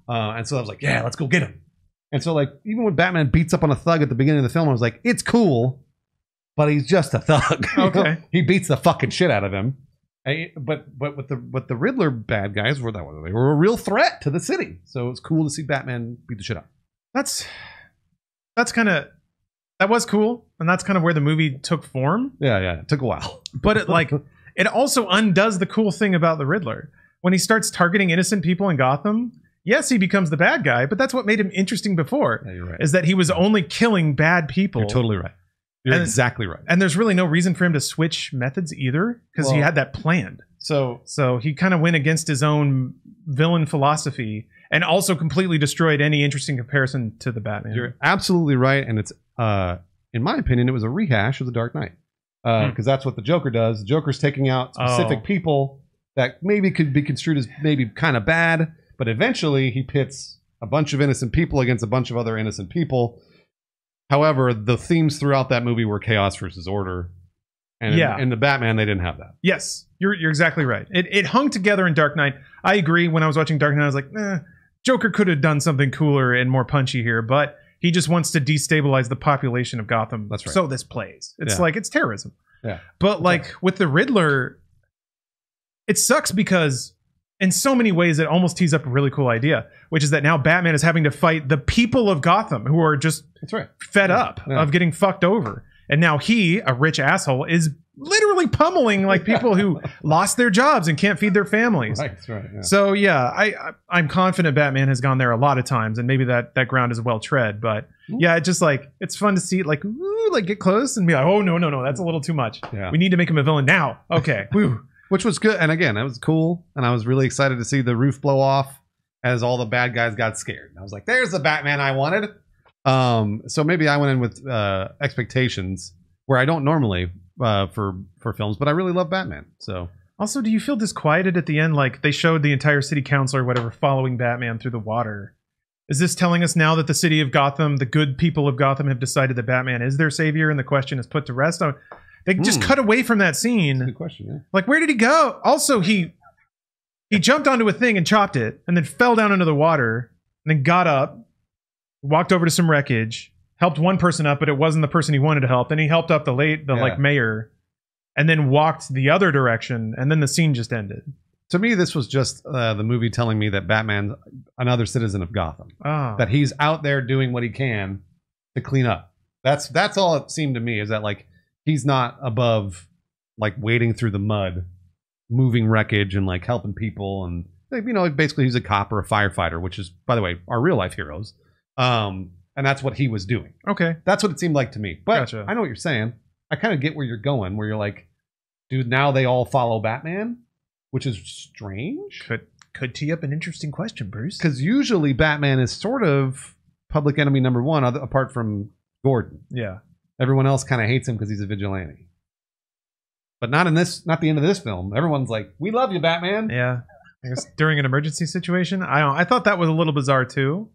And so I was like, yeah, let's go get him. And so like, even when Batman beats up on a thug at the beginning of the film, I was like, it's cool, but he's just a thug. Okay. He beats the fucking shit out of him. But with the Riddler bad guys, they were a real threat to the city. So it's cool to see Batman beat the shit out. That was cool. And that's kind of where the movie took form. Yeah. It took a while. But it also undoes the cool thing about the Riddler. When he starts targeting innocent people in Gotham, yes, he becomes the bad guy, but that's what made him interesting before. Yeah, you're right. Is that he was only killing bad people. You're totally right. You're exactly right. And there's really no reason for him to switch methods either, because he had that planned. So he kind of went against his own villain philosophy and also completely destroyed any interesting comparison to the Batman. You're absolutely right. And it's, in my opinion, it was a rehash of The Dark Knight. Because that's what the Joker does. The Joker's taking out specific people that maybe could be construed as maybe kind of bad, but eventually he pits a bunch of innocent people against a bunch of other innocent people. However, the themes throughout that movie were chaos versus order. And in the Batman, they didn't have that. Yes, you're exactly right. It hung together in Dark Knight. I agree. When I was watching Dark Knight, I was like, Joker could have done something cooler and more punchy here, but He just wants to destabilize the population of Gotham. That's right. So this plays. It's like, it's terrorism. Yeah. But like with the Riddler, it sucks because in so many ways it almost tees up a really cool idea, which is that now Batman is having to fight the people of Gotham who are just fed up of getting fucked over. And now he, a rich asshole, is literally pummeling like people who lost their jobs and can't feed their families. Right, that's right. Yeah. So yeah, I'm confident Batman has gone there a lot of times, and maybe that ground is well tread. But yeah, it just like, it's fun to see it like, ooh, like get close and be like, oh no, that's a little too much. Yeah. We need to make him a villain now. Okay. Woo. Which was good. And again, that was cool. And I was really excited to see the roof blow off as all the bad guys got scared. And I was like, there's the Batman I wanted. So maybe I went in with expectations where I don't normally for films, but I really love Batman. So also, do you feel disquieted at the end? Like they showed the entire city council or whatever following Batman through the water. Is this telling us now that the city of Gotham, the good people of Gotham, have decided that Batman is their savior and the question is put to rest? They just cut away from that scene. Good question. Yeah. Like, where did he go? Also, he jumped onto a thing and chopped it, and then fell down into the water, and then got up, walked over to some wreckage, helped one person up, but it wasn't the person he wanted to help. Then he helped up the like mayor, and then walked the other direction, and then the scene just ended. To me, this was just the movie telling me that Batman's another citizen of Gotham. Oh. That he's out there doing what he can to clean up. That's all it seemed to me, is that like he's not above like wading through the mud, moving wreckage and like helping people, and like, you know, basically he's a cop or a firefighter, which is, by the way, our real life heroes. And that's what he was doing. Okay. That's what it seemed like to me. But gotcha. I know what you're saying. I kind of get where you're going, where you're like, dude, now they all follow Batman, which is strange. Could tee up an interesting question, Bruce. Because usually Batman is sort of public enemy number one, apart from Gordon. Yeah. Everyone else kind of hates him because he's a vigilante. But not the end of this film. Everyone's like, we love you, Batman. Yeah. I guess during an emergency situation. I thought that was a little bizarre too.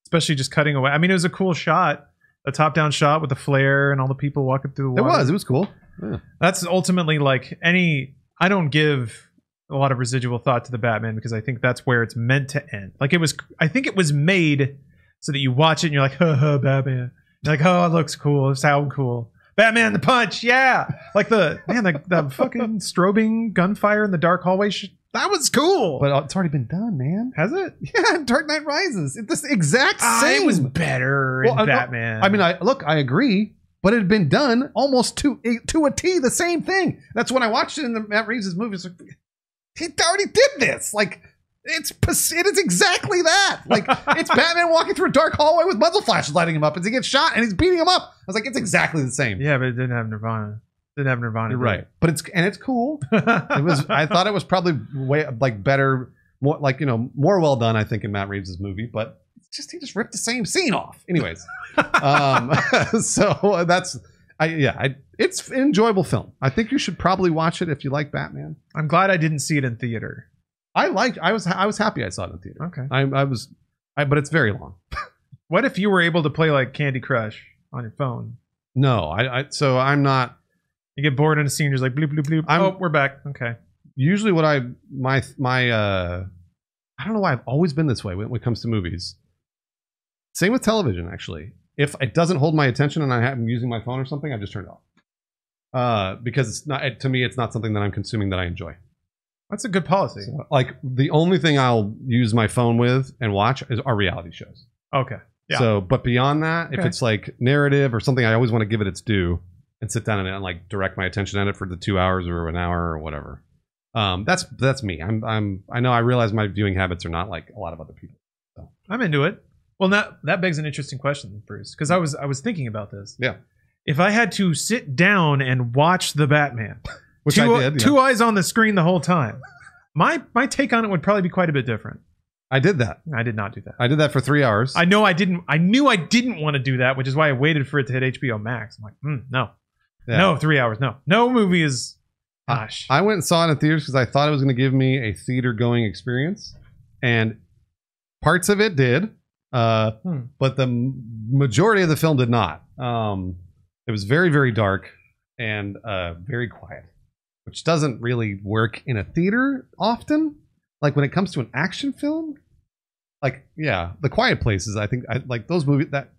Especially just cutting away. I mean, it was a cool shot. A top-down shot with the flare and all the people walking through the water. It was cool. Yeah. That's ultimately like I don't give a lot of residual thought to the Batman because I think that's where it's meant to end. Like I think it was made so that you watch it and you're like, Batman. You're like, oh, it looks cool. It sounds cool. Batman the punch, yeah. Like the fucking strobing gunfire in the dark hallway. That was cool. But it's already been done, man. Has it? Yeah, Dark Knight Rises. It's the exact same. It was better in Batman. I mean, I agree, but it had been done almost to a T, the same thing. That's when I watched it in the Matt Reeves' movie. It's like, he already did this. Like, it is exactly that. Like, it's Batman walking through a dark hallway with muzzle flashes lighting him up as he gets shot, and he's beating him up. I was like, it's exactly the same. Yeah, but it didn't have Nirvana. You're right, but it's cool. I thought it was probably way like better, more like, you know, more well done, I think, in Matt Reeves' movie. But he just ripped the same scene off. Anyways, so it's an enjoyable film. I think you should probably watch it if you like Batman. I'm glad I didn't see it in theater. I was happy I saw it in theater. Okay, but it's very long. What if you were able to play like Candy Crush on your phone? No, so I'm not. You get bored in a scene, you're like bloop bloop bloop. We're back. Okay. Usually, what I don't know why I've always been this way when it comes to movies. Same with television, actually. If it doesn't hold my attention and I'm using my phone or something, I just turn it off. Because it's not, to me, it's not something that I'm consuming that I enjoy. That's a good policy. So, like, the only thing I'll use my phone with and watch are reality shows. Okay. Yeah. So, but beyond that, if it's like narrative or something, I always want to give it its due and sit down and like direct my attention at it for the 2 hours or an hour or whatever. That's me. I realize my viewing habits are not like a lot of other people. So I'm into it. Well, that begs an interesting question, Bruce, because I was thinking about this. Yeah. If I had to sit down and watch the Batman, which I did, two eyes on the screen the whole time, my take on it would probably be quite a bit different. I did that. I did not do that. I did that for 3 hours. I knew I didn't want to do that, which is why I waited for it to hit HBO Max. I'm like, no. Yeah. No, 3 hours. No movie is. Gosh. I went and saw it in theaters because I thought it was going to give me a theater going experience, and parts of it did, but the majority of the film did not. It was very, very dark and very quiet, which doesn't really work in a theater often. Like when it comes to an action film, like The Quiet Places, I think I like those movies that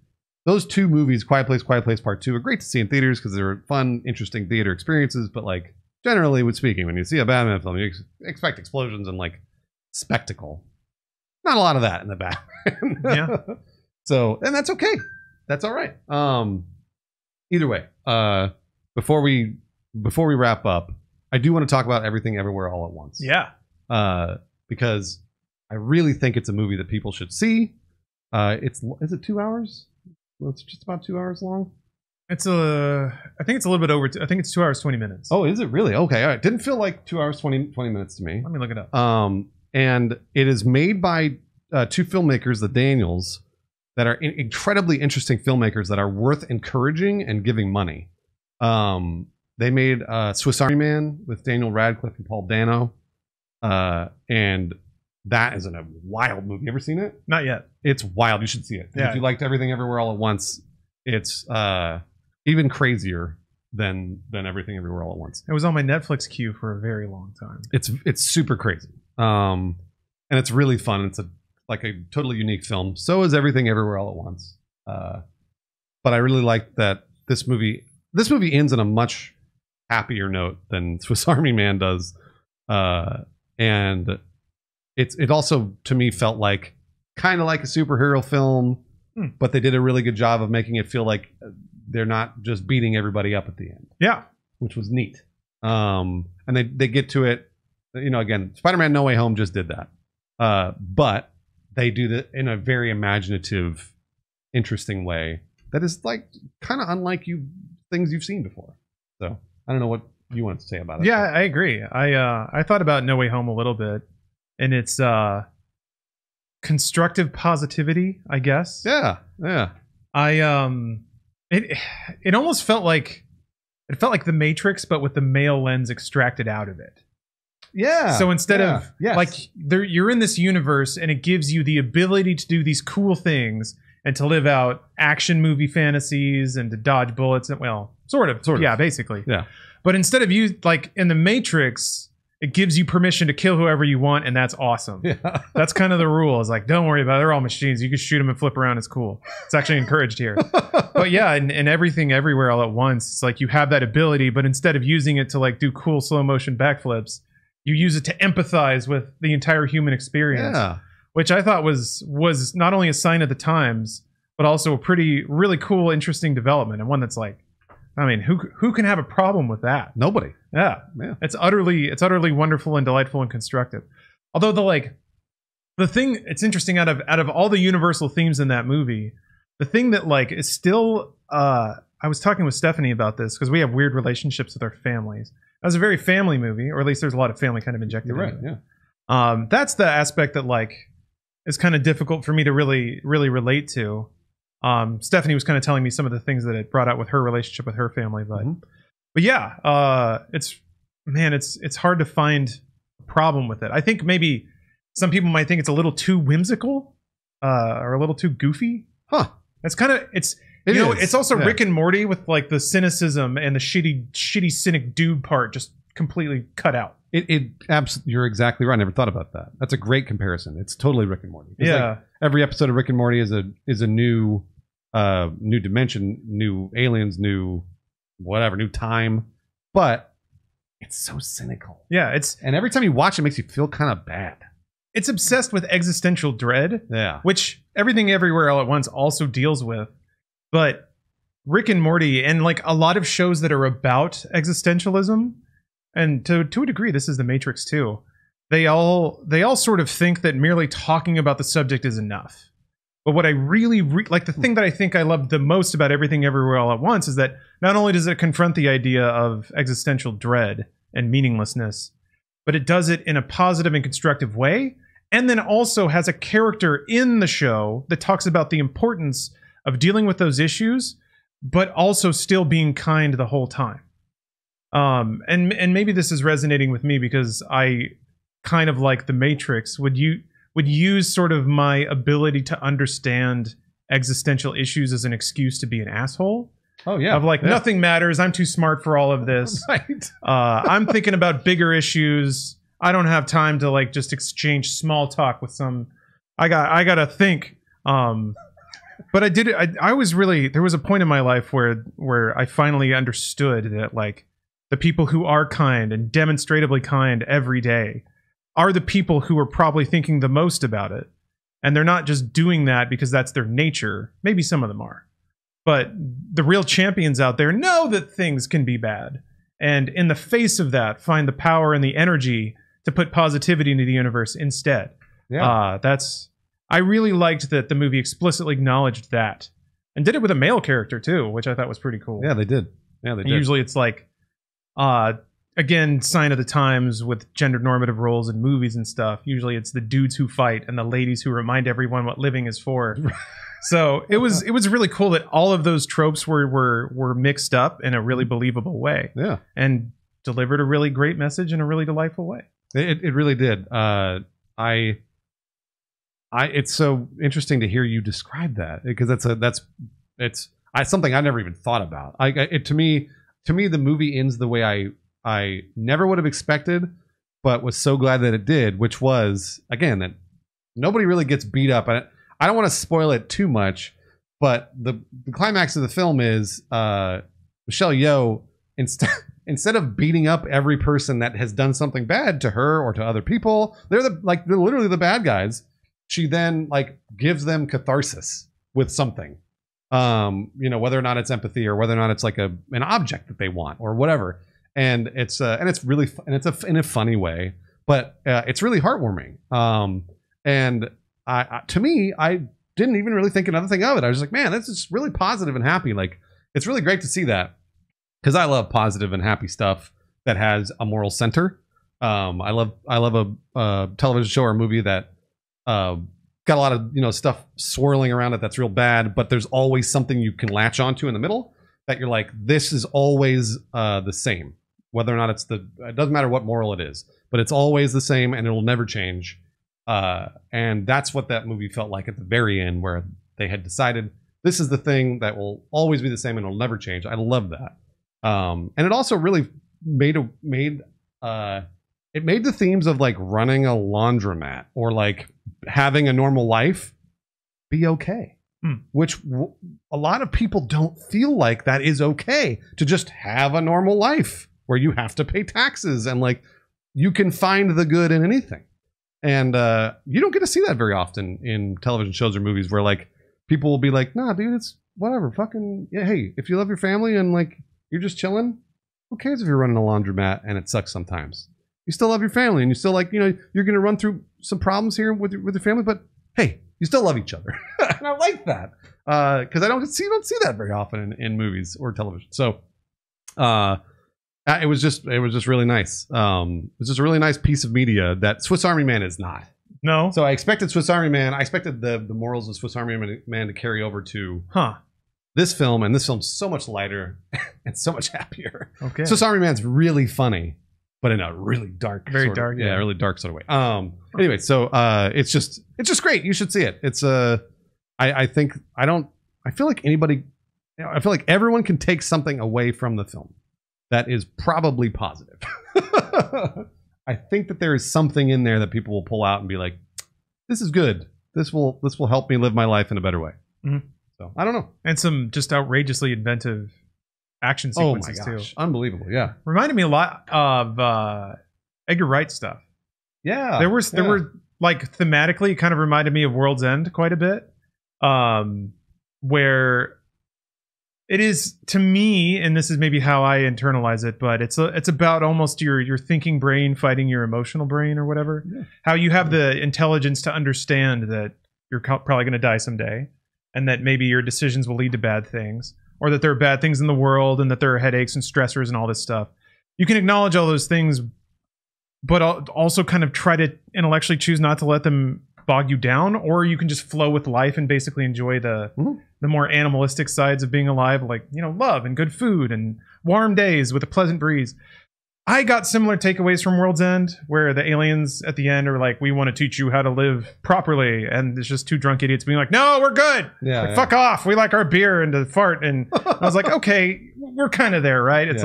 those two movies, Quiet Place Part 2, are great to see in theaters because they're fun, interesting theater experiences. But like generally speaking, when you see a Batman film, you expect explosions and like spectacle. Not a lot of that in the Batman. Yeah. So, and that's okay. That's all right. Either way, before we wrap up, I do want to talk about Everything Everywhere All at Once. Yeah. Because I really think it's a movie that people should see. Is it 2 hours? Well, it's just about 2 hours long. I think it's a little bit over. I think it's 2 hours 20 minutes. Oh, is it really? Okay, all right. Didn't feel like 2 hours 20 minutes to me. Let me look it up. And it is made by two filmmakers, the Daniels, that are incredibly interesting filmmakers that are worth encouraging and giving money. They made Swiss Army Man with Daniel Radcliffe and Paul Dano. And that is a wild movie. You ever seen it? Not yet. It's wild. You should see it. Yeah. If you liked Everything Everywhere All at Once, it's even crazier than Everything Everywhere All at Once. It was on my Netflix queue for a very long time. It's super crazy. And it's really fun. It's a totally unique film. So is Everything Everywhere All at Once. But I really like that this movie ends on a much happier note than Swiss Army Man does. And it also to me felt like kind of like a superhero film, but they did a really good job of making it feel like they're not just beating everybody up at the end. Yeah. Which was neat. And they get to it, again, Spider-Man No Way Home just did that. But they do that in a very imaginative, interesting way that is like kind of unlike things you've seen before. So I don't know what you want to say about it. Yeah, I agree. I thought about No Way Home a little bit, and it's constructive positivity, I guess. Yeah. It almost felt like The Matrix, but with the male lens extracted out of it. Yeah. So instead of you're in this universe and it gives you the ability to do these cool things and to live out action movie fantasies and to dodge bullets and sort of. Yeah, basically. Yeah. But instead of you like in The Matrix, it gives you permission to kill whoever you want, and that's awesome. Yeah. That's kind of the rule. It's like, don't worry about it. They're all machines. You can shoot them and flip around. It's cool. It's actually encouraged here. But yeah, and Everything Everywhere All at Once, it's like you have that ability, but instead of using it to like do cool slow motion backflips, you use it to empathize with the entire human experience. Yeah. Which I thought was not only a sign of the times, but also a really cool, interesting development, and one that's like, I mean, who can have a problem with that? Nobody. Yeah. It's utterly wonderful and delightful and constructive. Although the thing, it's interesting out of all the universal themes in that movie, the thing that like is still, I was talking with Stephanie about this because we have weird relationships with our families. That was a very family movie, or at least there's a lot of family kind of injected in it. Yeah. That's the aspect that like is kind of difficult for me to really relate to. Stephanie was kind of telling me some of the things that it brought out with her relationship with her family, but yeah, it's hard to find a problem with it. I think maybe some people might think it's a little too whimsical, or a little too goofy. It's kind of it's also Rick and Morty with like the cynicism and the shitty cynic dude part just completely cut out. You're exactly right. I never thought about that. That's a great comparison. It's totally Rick and Morty. Yeah. Like every episode of Rick and Morty is a new dimension, new aliens, new time. But it's so cynical. Yeah, and every time you watch it makes you feel kind of bad. It's obsessed with existential dread. Yeah. Which Everything Everywhere All at Once also deals with. But Rick and Morty and like a lot of shows that are about existentialism, and to a degree, this is The Matrix too. They all sort of think that merely talking about the subject is enough. But what I really like, the thing that I think I loved the most about Everything Everywhere All at Once is that not only does it confront the idea of existential dread and meaninglessness, but it does it in a positive and constructive way, and then also has a character in the show that talks about the importance of dealing with those issues, but also still being kind the whole time. And maybe this is resonating with me because I kind of like The Matrix would use sort of my ability to understand existential issues as an excuse to be an asshole. Oh yeah. Of like, nothing matters. I'm too smart for all of this. Right. I'm thinking about bigger issues. I don't have time to like just exchange small talk with some. I gotta think. But I was really, there was a point in my life where I finally understood that like the people who are kind and demonstratively kind every day are the people who are probably thinking the most about it. And they're not just doing that because that's their nature. Maybe some of them are. But the real champions out there know that things can be bad. And in the face of that, find the power and the energy to put positivity into the universe instead. Yeah. I really liked that the movie explicitly acknowledged that. And did it with a male character too, which I thought was pretty cool. Yeah, they did. Yeah, they did. Usually it's like, again, sign of the times with gender normative roles in movies and stuff. Usually it's the dudes who fight and the ladies who remind everyone what living is for. So it was really cool that all of those tropes were mixed up in a really believable way. Yeah. And delivered a really great message in a really delightful way. It really did. It's so interesting to hear you describe that, because it's something I never even thought about. To me, the movie ends the way I never would have expected, but was so glad that it did, which was, again, that nobody really gets beat up. I don't want to spoil it too much, but the climax of the film is Michelle Yeoh, instead of beating up every person that has done something bad to her or to other people, they're literally the bad guys. She then like gives them catharsis with something, whether or not it's empathy or whether or not it's like an object that they want or whatever. And it's really in a funny way, but it's really heartwarming. And to me, I didn't even really think another thing of it. I was like, man, this is really positive and happy. Like, it's really great to see that, because I love positive and happy stuff that has a moral center. I love a television show or a movie that got a lot of stuff swirling around it that's real bad, but there's always something you can latch onto in the middle that you're like, this is always the same, whether or not it doesn't matter what moral it is, but it's always the same and it'll never change. And that's what that movie felt like at the very end, where they had decided this is the thing that will always be the same and it'll never change. I love that. And it also really made the themes of like running a laundromat or like having a normal life be okay. Which a lot of people don't feel like that is okay, to just have a normal life where you have to pay taxes and like you can find the good in anything. And you don't get to see that very often in television shows or movies, where like people will be like, nah, dude, it's whatever. Fucking, yeah, hey, if you love your family and like you're just chilling, who cares if you're running a laundromat and it sucks sometimes? You still love your family, and you still like, you're going to run through some problems here with your family, but hey, you still love each other. And I like that, because I don't see that very often in movies or television. So it was just really nice. It was just a really nice piece of media that Swiss Army Man is not. No. So I expected Swiss Army Man. I expected the morals of Swiss Army Man to carry over to this film, and this film's so much lighter and so much happier. Okay. Swiss Army Man's really funny, but in a really dark, really dark sort of way. Anyway, so it's just great. You should see it. It's I feel like everyone can take something away from the film that is probably positive. I think that there is something in there that people will pull out and be like, this is good. This will help me live my life in a better way. Mm-hmm. So I don't know. And some just outrageously inventive action sequences too. Unbelievable. Yeah. Reminded me a lot of Edgar Wright stuff. Yeah. There were like thematically, it kind of reminded me of World's End quite a bit. Where it is, to me, and this is maybe how I internalize it, but it's about almost your thinking brain fighting your emotional brain or whatever. Yeah. How you have the intelligence to understand that you're probably going to die someday, and that maybe your decisions will lead to bad things, or that there are bad things in the world, and that there are headaches and stressors and all this stuff. You can acknowledge all those things, but also kind of try to intellectually choose not to let them bog you down, or you can just flow with life and basically enjoy the more animalistic sides of being alive, like, love and good food and warm days with a pleasant breeze. I got similar takeaways from World's End, where the aliens at the end are like, we want to teach you how to live properly, and it's just two drunk idiots being like, no, we're good. Yeah, fuck off. We like our beer and to fart. And I was like, okay, we're kind of there, right? It's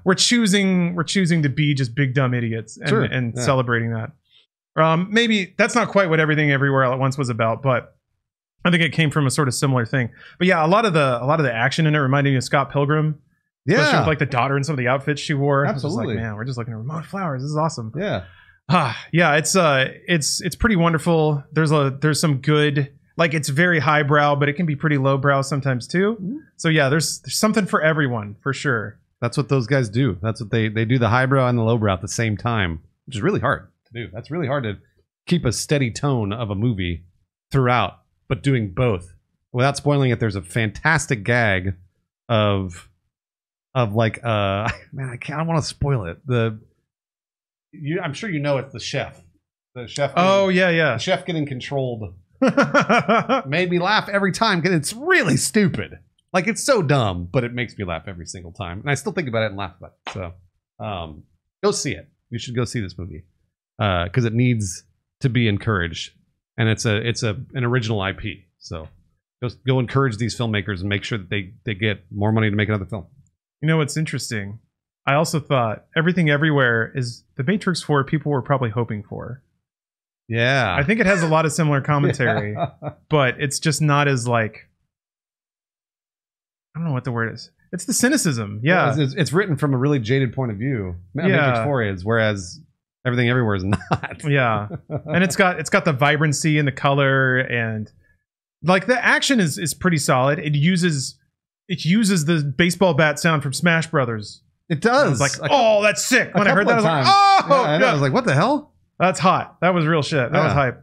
we're choosing to be just big dumb idiots and celebrating that. Maybe that's not quite what Everything Everywhere All at Once was about, but I think it came from a sort of similar thing. But yeah, a lot of the action in it reminded me of Scott Pilgrim. Especially with like the daughter and some of the outfits she wore. Absolutely. I was just like, man, we're just looking at remote flowers. This is awesome. Yeah. Yeah, it's pretty wonderful. There's some good, like, it's very highbrow, but it can be pretty lowbrow sometimes too. Mm-hmm. So yeah, there's something for everyone for sure. That's what those guys do. That's what they do, the highbrow and the lowbrow at the same time, which is really hard to do. That's really hard to keep a steady tone of a movie throughout, but doing both without spoiling it. There's a fantastic gag of like man, I don't want to spoil it. I'm sure you know it's the chef. The chef. The chef getting controlled made me laugh every time because it's really stupid. Like, it's so dumb, but it makes me laugh every single time, and I still think about it and laugh about it. So, go see it. You should go see this movie because it needs to be encouraged, and it's an original IP. So, go encourage these filmmakers and make sure that they get more money to make another film. You know what's interesting? I also thought Everything Everywhere is the Matrix 4 people were probably hoping for. Yeah. I think it has a lot of similar commentary, but it's just not as like, I don't know what the word is. It's the cynicism. Yeah. It's written from a really jaded point of view. Matrix 4 is, whereas Everything Everywhere is not. Yeah. And it's got the vibrancy and the color, and like the action is pretty solid. It uses the baseball bat sound from Smash Brothers. It does. I was like, oh, that's sick. When I heard that, I was like, oh, yeah. I was like, what the hell? That's hot. That was real shit. That was hype.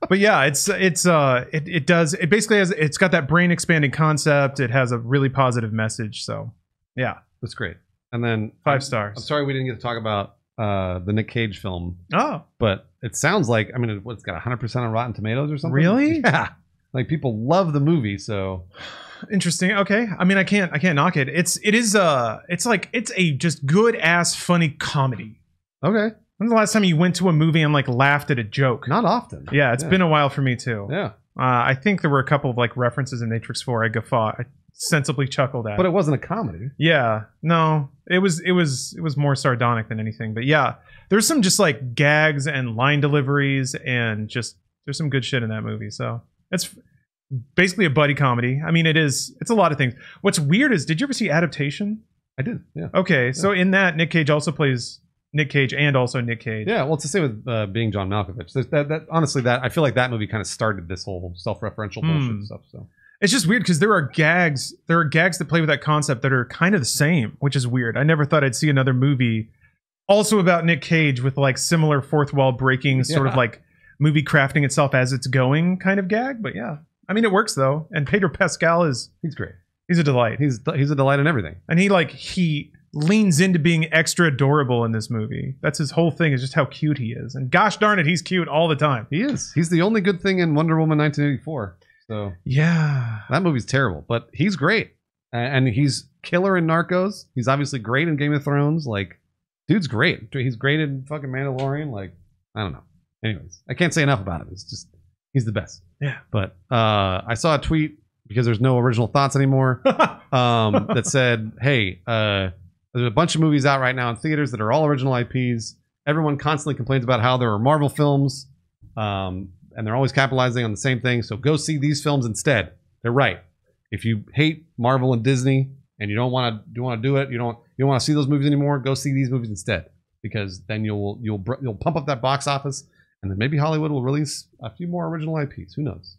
But yeah, it basically it's got that brain expanding concept. It has a really positive message. So yeah, that's great. And then 5 stars. I'm sorry we didn't get to talk about the Nick Cage film. Oh, but it sounds like, I mean, it's got 100% on Rotten Tomatoes or something. Really? Yeah. Like, people love the movie. So interesting. Okay. I mean, I can't knock it. It's a just good ass funny comedy. Okay. When's the last time you went to a movie and like laughed at a joke? Not often. Yeah, it's been a while for me too. Yeah. I think there were a couple of like references in Matrix 4 I sensibly chuckled at. But it wasn't a comedy. Yeah. No. It was more sardonic than anything. But yeah, there's some just like gags and line deliveries, and just there's some good shit in that movie. So it's basically a buddy comedy. I mean, it's a lot of things. What's weird is, did you ever see Adaptation? I did. Yeah. Okay. So in that, Nick Cage also plays Nick Cage and also Nick Cage. Yeah, well, it's the same with being John Malkovich. That honestly, I feel like that movie kind of started this whole self-referential bullshit stuff. So it's just weird because there are gags that play with that concept that are kind of the same, which is weird. I never thought I'd see another movie also about Nick Cage with like similar fourth wall breaking, sort of like movie crafting itself as it's going kind of gag. But yeah, I mean, it works though. And Pedro Pascal he's great. He's a delight. He's a delight in everything. And he leans into being extra adorable in this movie. That's his whole thing, is just how cute he is. And gosh darn it, he's cute all the time. He is. He's the only good thing in Wonder Woman 1984. So yeah, that movie's terrible, but he's great. And he's killer in Narcos. He's obviously great in Game of Thrones. Like, dude's great. He's great in fucking Mandalorian. Like, I don't know. Anyways, I can't say enough about him. It's just, he's the best. Yeah. But I saw a tweet, because there's no original thoughts anymore, that said, hey, there's a bunch of movies out right now in theaters that are all original IPs. Everyone constantly complains about how there are Marvel films, and they're always capitalizing on the same thing. So go see these films instead. They're right. If you hate Marvel and Disney and you don't want to do it, you don't want to see those movies anymore, go see these movies instead, because then you'll pump up that box office, and then maybe Hollywood will release a few more original IPs. Who knows?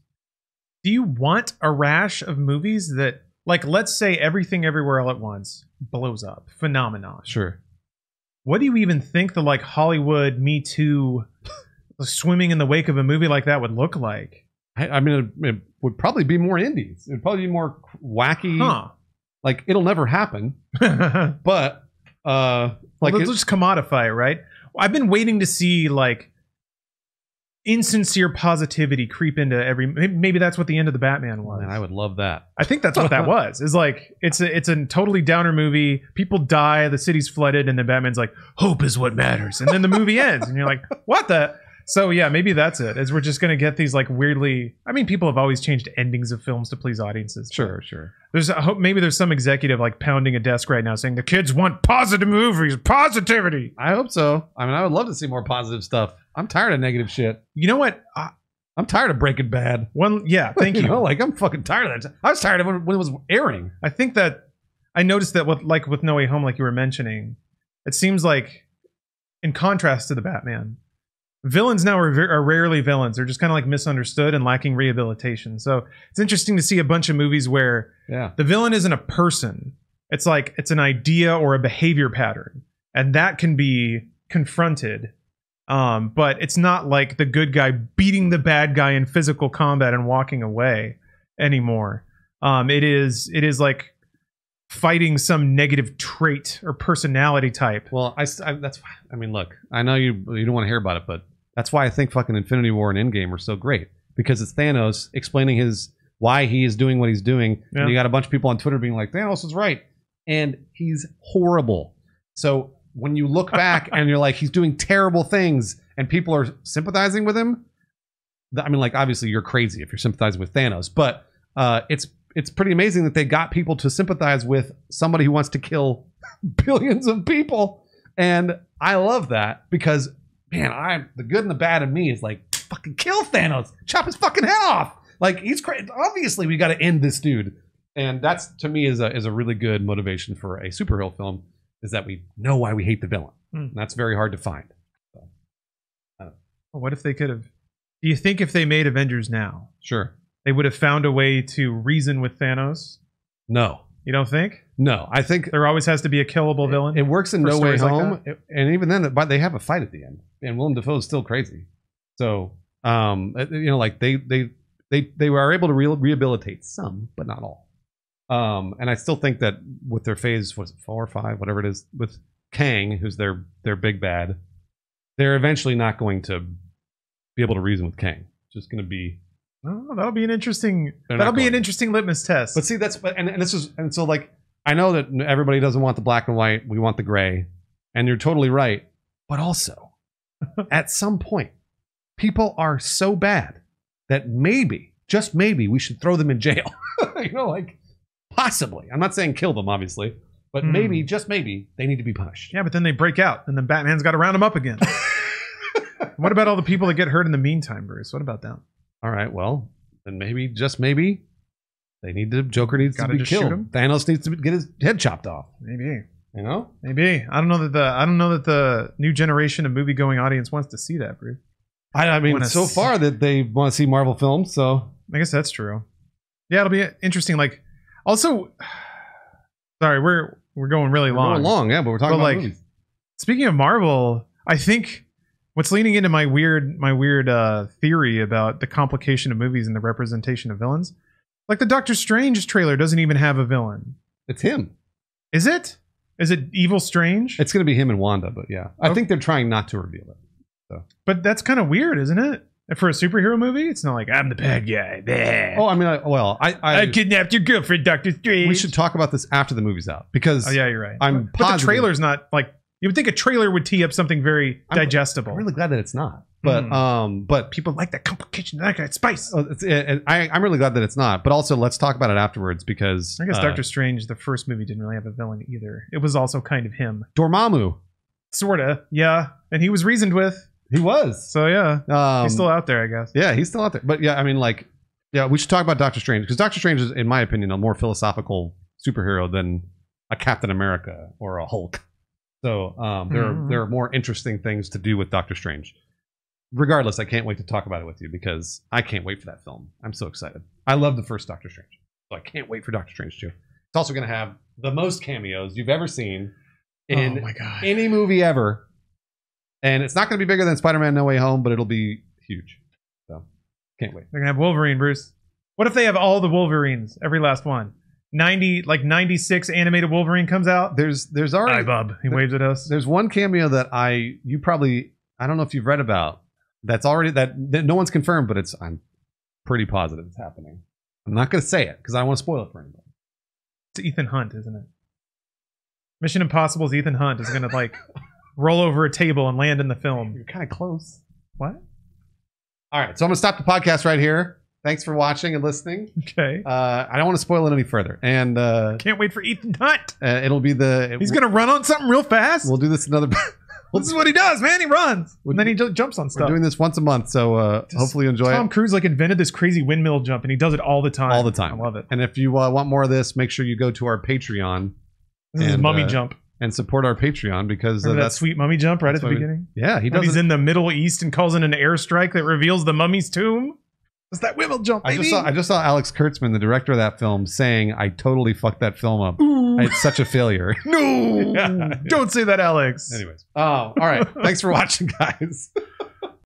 Do you want a rash of movies that, like, let's say Everything Everywhere All at Once blows up, phenomenon? Sure. What do you even think the like Hollywood Me Too swimming in the wake of a movie like that would look like? I mean, it would probably be more indies. It would probably be more wacky. Huh. Like, it'll never happen. But like, they'll just commodify it, right? I've been waiting to see like insincere positivity creep into every. Maybe that's what the end of the Batman was. Man, I would love that. I think that's what that was. Is like it's a totally downer movie. People die, the city's flooded, and then Batman's like, hope is what matters, and then the movie ends, and you're like, what the? So yeah, maybe that's it. Is we're just gonna get these like weirdly. I mean, people have always changed endings of films to please audiences. Sure. I hope maybe there's some executive like pounding a desk right now saying the kids want positive movies, positivity. I hope so. I mean, I would love to see more positive stuff. I'm tired of negative shit. You know what? I'm tired of Breaking Bad. Thank you. Like I'm fucking tired of that. I was tired of it when it was airing. I think that I noticed that with No Way Home, like you were mentioning, it seems like in contrast to the Batman, villains now are rarely villains. They're just kind of like misunderstood and lacking rehabilitation. So it's interesting to see a bunch of movies where the villain isn't a person. It's like it's an idea or a behavior pattern, and that can be confronted. But it's not like the good guy beating the bad guy in physical combat and walking away anymore. It is like fighting some negative trait or personality type. Well, look, I know you don't want to hear about it, but that's why I think fucking Infinity War and Endgame are so great, because it's Thanos explaining why he is doing what he's doing. Yeah. And you got a bunch of people on Twitter being like, Thanos is right. And he's horrible. So when you look back and you're like, he's doing terrible things and people are sympathizing with him. I mean, like, obviously you're crazy if you're sympathizing with Thanos, but it's pretty amazing that they got people to sympathize with somebody who wants to kill billions of people. And I love that because, man, the good and the bad in me is like, fucking kill Thanos, chop his fucking head off. Like, he's crazy. Obviously, we got to end this dude. And that's, to me, is a really good motivation for a superhero film, is that we know why we hate the villain. And that's very hard to find. So, well, what if they could have? Do you think if they made Avengers now, sure, they would have found a way to reason with Thanos? No. You don't think? No, I think there always has to be a killable villain. It works in No Way Home, and even then, but they have a fight at the end, and Willem Dafoe is still crazy. So, like they were able to rehabilitate some, but not all. And I still think that with their phase, was it 4 or 5, whatever it is, with Kang, who's their big bad, they're eventually not going to be able to reason with Kang. It's just going to be. Oh, that'll be an interesting. Interesting litmus test. But see, so like, I know that everybody doesn't want the black and white. We want the gray, and you're totally right. But also, at some point, people are so bad that maybe, just maybe, we should throw them in jail. Like, possibly. I'm not saying kill them, obviously, but maybe, just maybe, they need to be punished. Yeah, but then they break out, and then Batman's got to round them up again. What about all the people that get hurt in the meantime, Bruce? What about them? All right, well, then maybe, just maybe, Joker needs to be killed. Thanos needs to get his head chopped off. Maybe. Maybe. I don't know that the new generation of movie-going audience wants to see that, Bruce. I mean, so far that they want to see Marvel films, so I guess that's true. Yeah, it'll be interesting. Like, also, sorry, we're going really long. Going long, yeah, but we're talking about movies. Speaking of Marvel, I think what's leading into my weird theory about the complication of movies and the representation of villains, like the Doctor Strange trailer doesn't even have a villain. It's him. Is it? Is it Evil Strange? It's going to be him and Wanda, but yeah, I think they're trying not to reveal it. So. But that's kind of weird, isn't it? For a superhero movie, it's not like I'm the bad guy. Bleh. Oh, I mean, I kidnapped your girlfriend, Doctor Strange. We should talk about this after the movie's out because yeah, you're right. But the trailer's not like you would think a trailer would tee up something very digestible. I'm really glad that it's not. But people like that complication, like that spice. I'm really glad that it's not. But also, let's talk about it afterwards because I guess Doctor Strange, the first movie, didn't really have a villain either. It was also kind of him. Dormammu, sorta, yeah, and he was reasoned with. He was. So yeah, he's still out there, I guess. Yeah, he's still out there. But yeah, I mean, like, yeah, we should talk about Doctor Strange because Doctor Strange is, in my opinion, a more philosophical superhero than a Captain America or a Hulk. So there are more interesting things to do with Doctor Strange. Regardless, I can't wait to talk about it with you because I can't wait for that film. I'm so excited. I love the first Doctor Strange, so I can't wait for Doctor Strange 2. It's also going to have the most cameos you've ever seen in any movie ever. And it's not going to be bigger than Spider-Man No Way Home, but it'll be huge. So, can't wait. They're going to have Wolverine, Bruce. What if they have all the Wolverines, every last one? 96 animated Wolverine comes out? There's already... Hi, Bob. He waves at us. There's one cameo that I don't know if you've read about. That's already... That no one's confirmed, but I'm pretty positive it's happening. I'm not going to say it, because I don't want to spoil it for anybody. It's Ethan Hunt, isn't it? Mission Impossible's Ethan Hunt is going to, like... roll over a table and land in the film. You're kind of close. What? All right, so I'm going to stop the podcast right here. Thanks for watching and listening. Okay. I don't want to spoil it any further. And can't wait for Ethan Hunt. It'll be He's going to run on something real fast. We'll do this another This is what he does, man. He runs. And then he jumps on stuff. We're doing this once a month, so hopefully you enjoy it. Tom Cruise like invented this crazy windmill jump, and he does it all the time. All the time. I love it. And if you want more of this, make sure you go to our Patreon. This is mummy jump. And support our Patreon because that sweet mummy jump right at the beginning. Yeah, he does. He's in the Middle East and calls in an airstrike that reveals the mummy's tomb. It's that windmill jump, baby. I just saw Alex Kurtzman, the director of that film, saying, "I totally fucked that film up. It's such a failure." No, don't say that, Alex. Anyways, all right. Thanks for watching, guys.